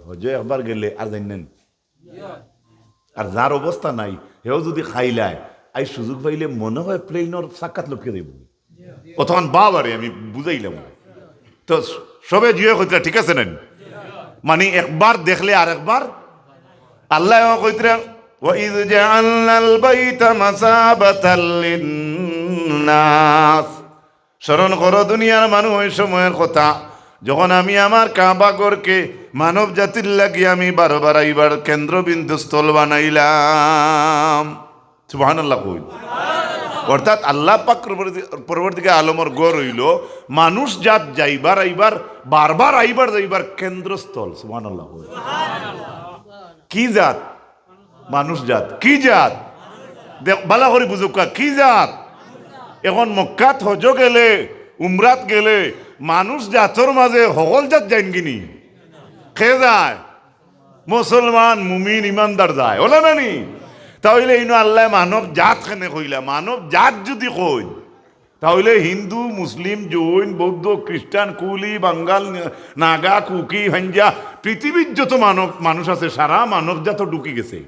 হজে একবার গেলে আর জানেন, আর যার অবস্থা নাই হেও যদি খাইলায় আই সুযোগ পাইলে মনে হয় প্লেনের সাক্ষাৎ লক্ষ্যে দেব, অতক্ষণ বাবারে আমি বুঝাইলাম। তো সবে জিও কইতে ঠিক আছে না, মানে একবার দেখলে আর একবার আল্লাহ কইতে ওয়া ইয জাআলনাল বাইতা মাসাবাতাল লিন-নাস। স্মরণ করো দুনিয়ার মানুষ ওই সময়ের কথা যখন আমি আমার কাবা ঘরকে মানব জাতির লাগি আমি বারবার আইবার কেন্দ্রবিন্দু স্থল বানাইলাম। সুবহানাল্লাহ। কই অর্থাৎ আল্লাহ পাক পরবর্তীকে আলমর গড় হইল মানুষ জাত যাইবার আইবার বারবার আইবার যাইবার কেন্দ্রস্থল। সুবহানাল্লাহ। কি জাত? মানুষ জাত। কি জাত? বালা করে বুঝুকা কি জাত? এখন মক্কাত হজ গেলে উমরাত গেলে মানুষ জাতর মাঝে সকল জাত যাইন কিনি খে যায়, মুসলমান মুমিন ইমানদার যায়, ওলা নানি। তাহলে ইনো আল্লাহ মানব জাত খানে কইলা, মানব জাত যদি কই তাহলে হিন্দু, মুসলিম, জৈন, বৌদ্ধ, খ্রিস্টান, কুলি, বাঙ্গাল, নাগা, কুকি, হাঞ্জা, পৃথিবীর যত মানুষ আছে সারা মানবজাত ঢুকি গেছে।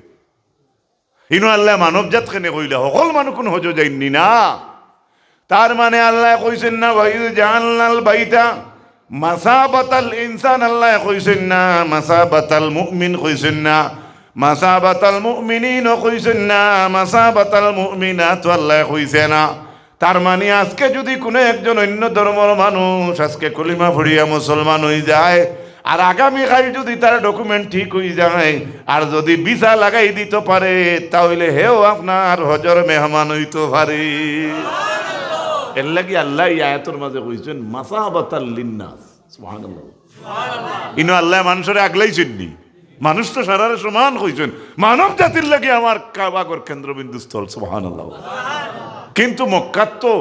ইনো আল্লাহ মানবজাত কেনে কইলা সকল মানুষ কোন হজ যাইনি না। তার মানে আল্লাহ কইছেন না ভাই জাহান্নাল বাইতা মাসাবাতাল ইনসান, আল্লাহ কইছেন না মাসাবাতাল মুমিন, কইছেন না মাসাবাতাল মুমিনিন, কইছেন না মাসাবাতাল মুমিনাত, আল্লাহ কইছে না। তার মানে আজকে যদি কোনো একজন অন্য ধর্মের মানুষ আজকে কলিমা পড়িয়া মুসলমান হয়ে যায়, আর আগামীকাল যদি তার ডকুমেন্ট ঠিক হয়ে যায়, আর যদি ভিসা লাগাই দিতে পারে, তাহলে হেও আপনার হজর মেহমান হইতে পারে। এর লাগি আল্লাহ এই আয়াতের মাঝে কইছেন মাসাবাতাল লিন্নাস, সুবহানাল্লাহ। ইনো আল্লাহ মানুষের আগলাইছেন নি, মানুষ তো সারারে সমান কইছেন, মানব জাতির লাগি আমার কাবাগর কেন্দ্রবিন্দু স্থল, সুবহানাল্লাহ। কিন্তু মক্কাত তো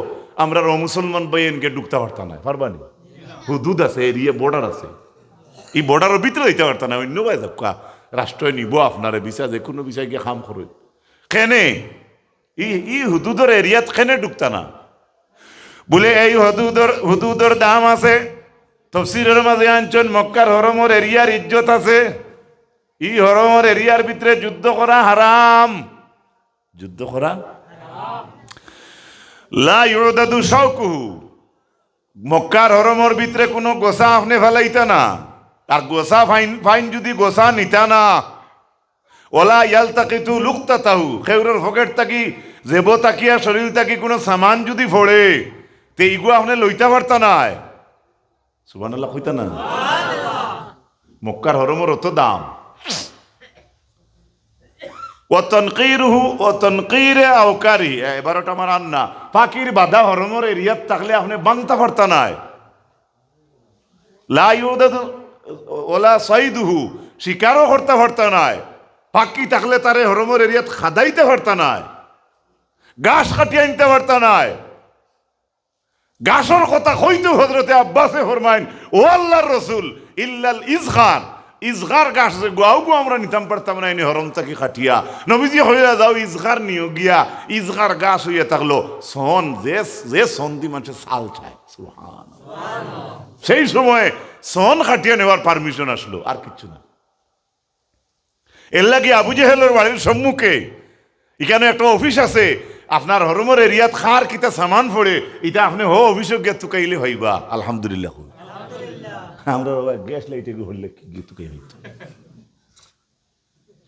আমরা মুসলমান বাইনকে ঢুকতে পারতাম না, পারবানি? হুদুদ আছে, এরিয়া বর্ডার আছে, এই বর্ডারের ভিতরে হইতে পারতাম না। অন্য ভাই রাষ্ট্র নিব আপনারে বিচার, যে কোনো বিষয় গিয়ে খাম করে কেনে ই হুদুদের এরিয়াত কেনে ঢুকতা না? বলে এই হুদুদের দাম আছে। তফসিরের মাঝে আনছেন মক্কার হরমর এরিয়ার ইজ্জত আছে। এই হরমর এরিয়ার ভিতরে যুদ্ধ করা হারাম, যুদ্ধ করা লা ইউদাদু শাওকুহু। মক্কার হরমর ভিতরে কোনো গোসা আপনি ফেলাইতা না, আর গোসা ফাইন যদি গোসা নিতা না, ওলা ইয়ালতাকিতু লুকতাতাহু, খেউরের পকেট থাকি জেব তাকিয়া শরীর থাকি কোনো সামান যদি ফোড়ে, তে ইগু আপনি লইতে পারতা নাই, সুবহানাল্লাহ কইতা না। মক্কার হরমর অত দাম। এবারটা আমার আন্না পাখির বাধা হরমর এরিয়াত থাকলে আপনি বাংতা পারতা নাই। ওলা সাইদুহু, শিকারও করতে পারতা নাই। পাখি থাকলে তারে হরমর এরিয়াত খাদাইতে পারতা নাই, গাছ কাটিয়ে আনতে পারতা নাই। গাছর কথা কইতো হযরতে আব্বাসে ফরমাইন, ও আল্লাহর রাসূল ইল্লাল ইজগার, ইজগার গাছ গোয়াও গো আমরা নিতাম পারতাম না, এনে হরম তাকে খাটিয়া নবীজি হইয়া যাও ইজগার নিয়ে গিয়া ইজগার গাছ হইয়া থাকলো সন, যে সন দি মানুষের সাল চায়, সুবহানাল্লাহ। সেই সময় সন খাটিয়া নেওয়ার পারমিশন আসলো, আর কিছু না। এর লাগি আবু জেহেলের বাড়ির সম্মুখে এখানে একটা অফিস আছে, আপনার হরমর এরিয়াত খার কিতা সামান পড়ে, এটা আপনি অফিসে গিয়ে তুকাইলে হইবা, আলহামদুলিল্লাহ। আমরা গ্যাস লাইটে হইলে কি তুকাই হইতো,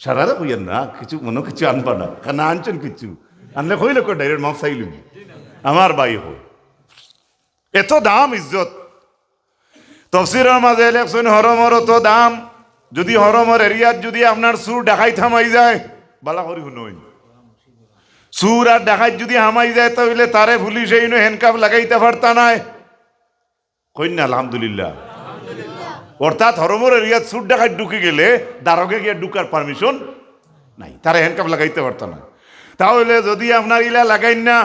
সারারা কইয়েন না কিছু মনে কিছু আনবা না, না আনছেন কিছু আনলে কইলে কো ডাইরেক্ট মাফ চাইলি আমার বাই হো। এত দাম ইজ্জত। তফসিরের মাঝে লেখছেন হরমর তো দাম, যদি হরমর এরিয়াত যদি আপনার সুর ডাকাই থামাই যায়, বালা করি শুনুন, সুর আর ডাকাই যদি হামাই যায়, তাহলে তারে পুলিশ এই হ্যান্ডকাপ লাগাইতে পারতা নাই, কইন না আলহামদুলিল্লাহ। অর্থাৎ হরমর এরিয়াত সুর ডাকাই ঢুকে গেলে দারোগে গিয়ে ঢুকার পারমিশন নাই, তারা হ্যান্ডকাপ লাগাইতে পারত না। তাহলে যদি আপনার ইলা লাগাইন না,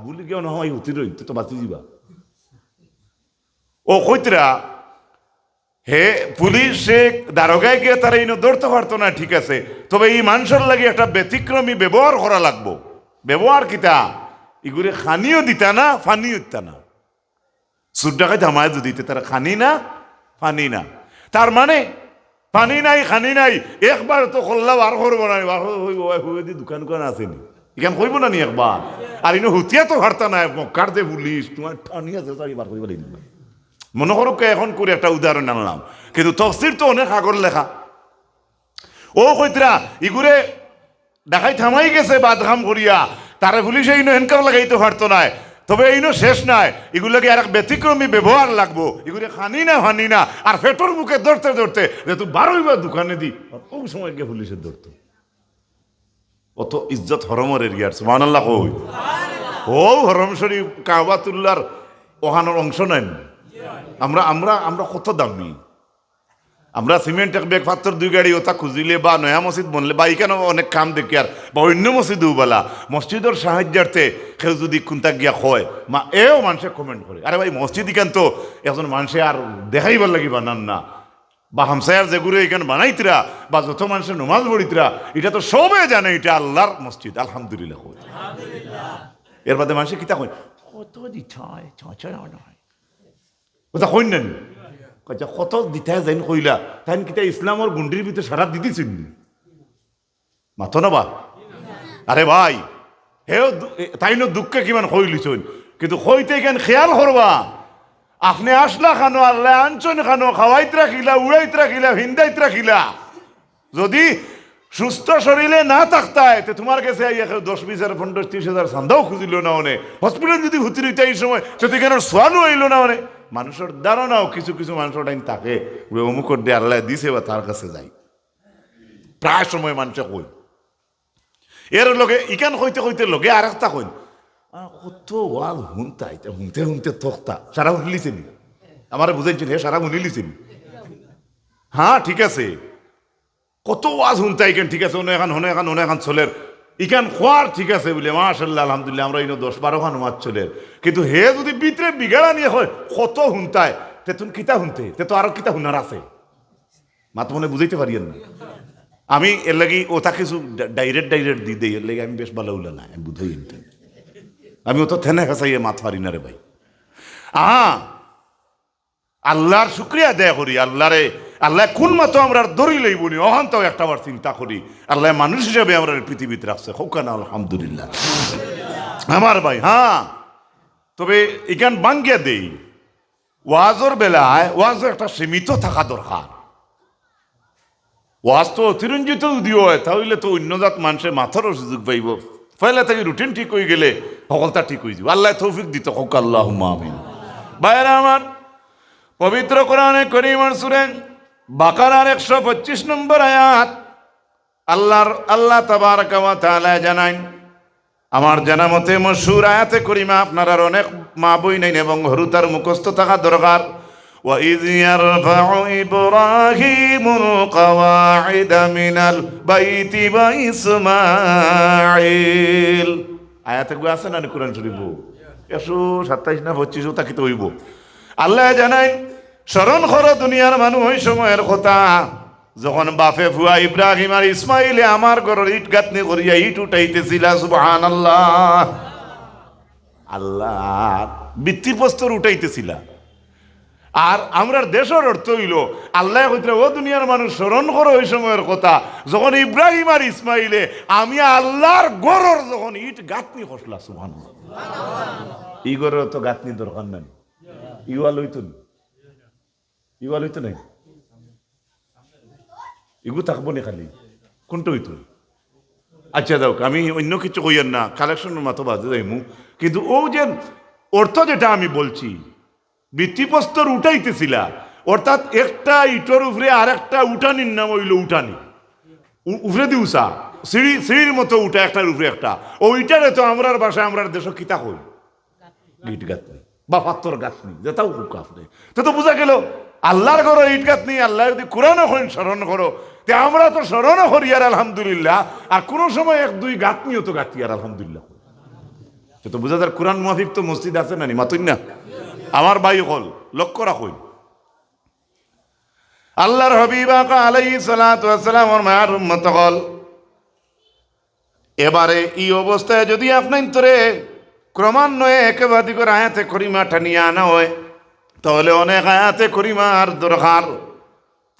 বলি কেউ নহয় উঠি রই তো বাঁচি যাবা। ও কইতরা হে পুলিশ সে দারোগায় গিয়ে তারা ইনো ধরতে পারতো না, ঠিক আছে, তবে এই মানুষের লাগে একটা ব্যতিক্রমী ব্যবহার করা লাগবো। ব্যবহার কিতা, এগুলি খানিও দিতা না, ফানিও দিতা না। সুর ডাকাই থামায় যদি তারা খানি না পানি না, তার মানে পানি নাই খানি নাই, একবার তো করলাম আর করবো না, দোকান দোকান আসেনি এখান কইব না নি একবার। আর ইনো হুতিয়া তো হারতা নাই, মক্কার যে পুলিশ তোমার ঠানি আছে তার বার কইবা দিন। মনে করো এখন করে একটা উদাহরণ আনলাম, কিন্তু তফসির তো অনেক আগর লেখা। ও কইতরা ইগুরে দেখাই থামাই গেছে বাদঘাম করিয়া, তারা পুলিশে ইনো হ্যান্ডকাপ লাগাইতে পারতো না, তবে এইনো শেষ নাই, এগুলোকে আর এক ব্যতিক্রমী ব্যবহার লাগবো। এগুলো খানি না ফানি না, আর ফেটোর মুখে ধরতে ধরতে যেহেতু বারোই বা দোকানে দি ওই সময় গিয়ে পুলিশের ধরতো। অত ইজ্জত হরমর এরিয়ার, সুবহানাল্লাহ কই। ও হরম শরীফ কাবাতুল্লাহর ওখানোর অংশ নেন। আমরা আমরা আমরা কত দামি, আমরা সিমেন্ট এক ব্যাগ পাথর 2 গাড়ি ওটা খুঁজিলে বা নয়া মসজিদ বনলে বা এখানে অনেক কাম দেখি, আর বা অন্য মসজিদও বলা মসজিদের সাহায্যার্থে কেউ যদি কোনটা গিয়া হয় মা এও মানুষে কমেন্ট করে, আরে ভাই মসজিদ এখান তো এখন মানুষে আর দেখাইবার লাগি বানান না, বা হামসায়ার যেগুলো এখানে বানাইতরা বা যত মানুষের নমাজ পড়িতরা, এটা তো সবে জানে এটা আল্লাহর মসজিদ, আলহামদুলিল্লাহ। এর বাদে মানুষে কিতা কয়, ও কত দিতে হয় ছয় নয় কথা কইন না কইছা কত দিতে যাইন কইলা তাই কিতা ইসলামর গুন্ডির ভিতরে সারা দিতেছেন মাথো না বা আরে ভাই হেও তাই ন দুঃখে কিমান কইলিছুন কিন্তু কইতে কেন খেয়াল করবা আপনি আসলা খানো আল্লাহ আনছন খানো খাওয়াইত রাখিলা উড়াইত রাখিলা হিন্দাইত রাখিলা যদি সুস্থ শরীরে না থাকতায় তো তোমার কাছে 10-20 50-30 চান্দাও খুঁজিল না অনে হসপিটাল যদি ভর্তি রইতে এই সময় সেটা কেন সোয়ানো হইল না অনে মানুষের ধারণাও কিছু কিছু মানুষের টাইম থাকে অমুকর দিয়ে আল্লাহ দিছে বা তার কাছে যাই প্রায় সময় মানুষে কই এর লগে ইকান কইতে কইতে লগে আর একটা কইন কত ওয়াল হুনতাই হুনতে হুনতে তক্তা সারা শুনলিছেন আমার বুঝাইছেন হে সারা শুনিলিছেন হ্যাঁ ঠিক আছে কত ওয়াজ শুনতাই কেন ঠিক আছে অনেক এখন চলের ইকান খোয়ার ঠিক আছে বলে মাশাআল্লাহ আলহামদুলিল্লাহ আমরা 10-12 খান ওয়াজ চলের কিন্তু হে যদি ভিতরে বিগাড়া নিয়ে হয় কত শুনতায় তে তুমি কিতা শুনতে তে তো আরো কিতা শুনার আছে মাত মনে বুঝাইতে পারিয়েন না আমি এর লাগি ওটা কিছু ডাইরেক্ট দি দেই এর লাগি আমি বেশ ভালো উল্লা না আমি বুঝাই আমি ও তো থেনে খাসাইয়ে মাত পারি না রে ভাই আল্লাহর শুক্রিয়া দেয়া করি আল্লাহ কোন মতো আমরা দড়ি লইব নি অহন্তাও একটা বার চিন্তা করি আল্লাহ মানুষ হিসাবে আমরা পৃথিবীতে রাখছে হোকানা আলহামদুলিল্লাহ আমার ভাই তবে এখান বাঙ্গিয়া দেই ওয়াজর বেলায় ওয়াজর একটা সীমিত থাকা দরকার ওয়াজ তো অতিরঞ্জিত যদি হয় তাহলে তো অন্যজাত মানুষের মাথারও সুযোগ পাইব ফলে থেকে রুটিন ঠিক হয়ে গেলে সকলটা ঠিক হয়ে যাবে আল্লাহ তৌফিক দিত হোক আল্লাহুম্মা আমিন ভাইরা আমার পবিত্র কোরআনে কারীমের সূরা বাকারার 125 নম্বর আয়াত আল্লাহ তাবারকা ওয়া তাআলা জানান আমার জানা মতে মশহুর আয়াতে কারীমা আপনারা অনেক মা বই নাই এবং হরুতার মুখস্থ থাকা দরকার ওয়া ইয ইয়ারফাউ ইব্রাহিমুল কওয়াইদা মিনাল বাইতি ওয়া ইসমাঈল আয়াতে গো আছে না কোরআন শরীফ 127 না 25 তা কি তো হইব আল্লাহ জানাই স্মরণ করো দুনিয়ার মানুষ ওই সময়ের কথা যখন বাপে ফুয়া ইব্রাহিম আর ইসমাইলে আমার ঘরের ইট গাঁথনি করিয়া ইট উঠাইতেছিল সুবহানাল্লাহ আল্লাহ ভিত্তিপ্রস্তর উঠাইতেছিল আর আমরার দেশের অর্থ হইল আল্লাহ কইতে ও দুনিয়ার মানুষ স্মরণ করো ওই সময়ের কথা যখন ইব্রাহিম আর ইসমাইলে আমি আল্লাহর ঘরের যখন ইট গাঁথনি খসলা সুবহানাল্লাহ এই ঘরের তো গাঁথনি দরকার নাই ইওয়াল হইতো নাই এগু থাকবো না খালি কোনটা হইতো আচ্ছা যাও আমি অন্য কিছু কইয়েন না কালেকশনের মতো বাজে যাইমু কিন্তু ও যে অর্থ যেটা আমি বলছি ভিত্তিপ্রস্তর উঠাইতেছিলা অর্থাৎ একটা ইটোর উপরে আর একটা উঠানির নাম হইল উঠানি উপরে দি উষা সিঁড়ির মতো উঠা একটার উপরে একটা ওইটারে তো আমরার বাসায় আমরার দেশ কিতা কই ইট গাঁথনি বা পাত্তর গাঁথনি যেটাও খুব কাফনে তো বোঝা গেল আল্লাহর ঘর ইট গাঁথনি আল্লাহ যদি কোরআন স্মরণ করো তে আমরা তো স্মরণও করি আর আলহামদুলিল্লাহ আর কোনো সময় 1-2 গাঁথনিও তো গাঁথি আর আলহামদুলিল্লাহ তো বোঝা যায় কোরআন মুআফিক তো মসজিদ আছে না নি মাতুন না আমার ভাই হল লক্ষ্য রাখুন আল্লাহর হাবিব আলাইহিস সালাতু ওয়াস সালাম ওর মায়ের উম্মত হল এবারে এই অবস্থায় যদি আপনার তোরে ক্রমান্বয়ে একেবারে করে আয়াতে করিমা টানিয়ে আনা হয় তাহলে অনেক আয়াতে করিমার দরকার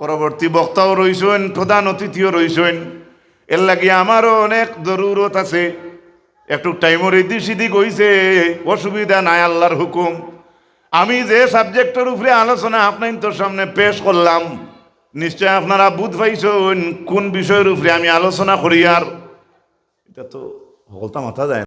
পরবর্তী বক্তাও রইছেন প্রধান অতিথিও রইছেন এর লাগে আমারও অনেক জরুরত আছে একটু টাইমের এদিক সেদিক হইছে অসুবিধা নাই আল্লাহর হুকুম আমি যে সাবজেক্টের উপরে আলোচনা আপনার সামনে পেশ করলাম নিশ্চয় আপনারা বুঝ পাইছেন কোন বিষয়ের উপরে আমি আলোচনা করি আর এটা তো হলতা মাথা যায়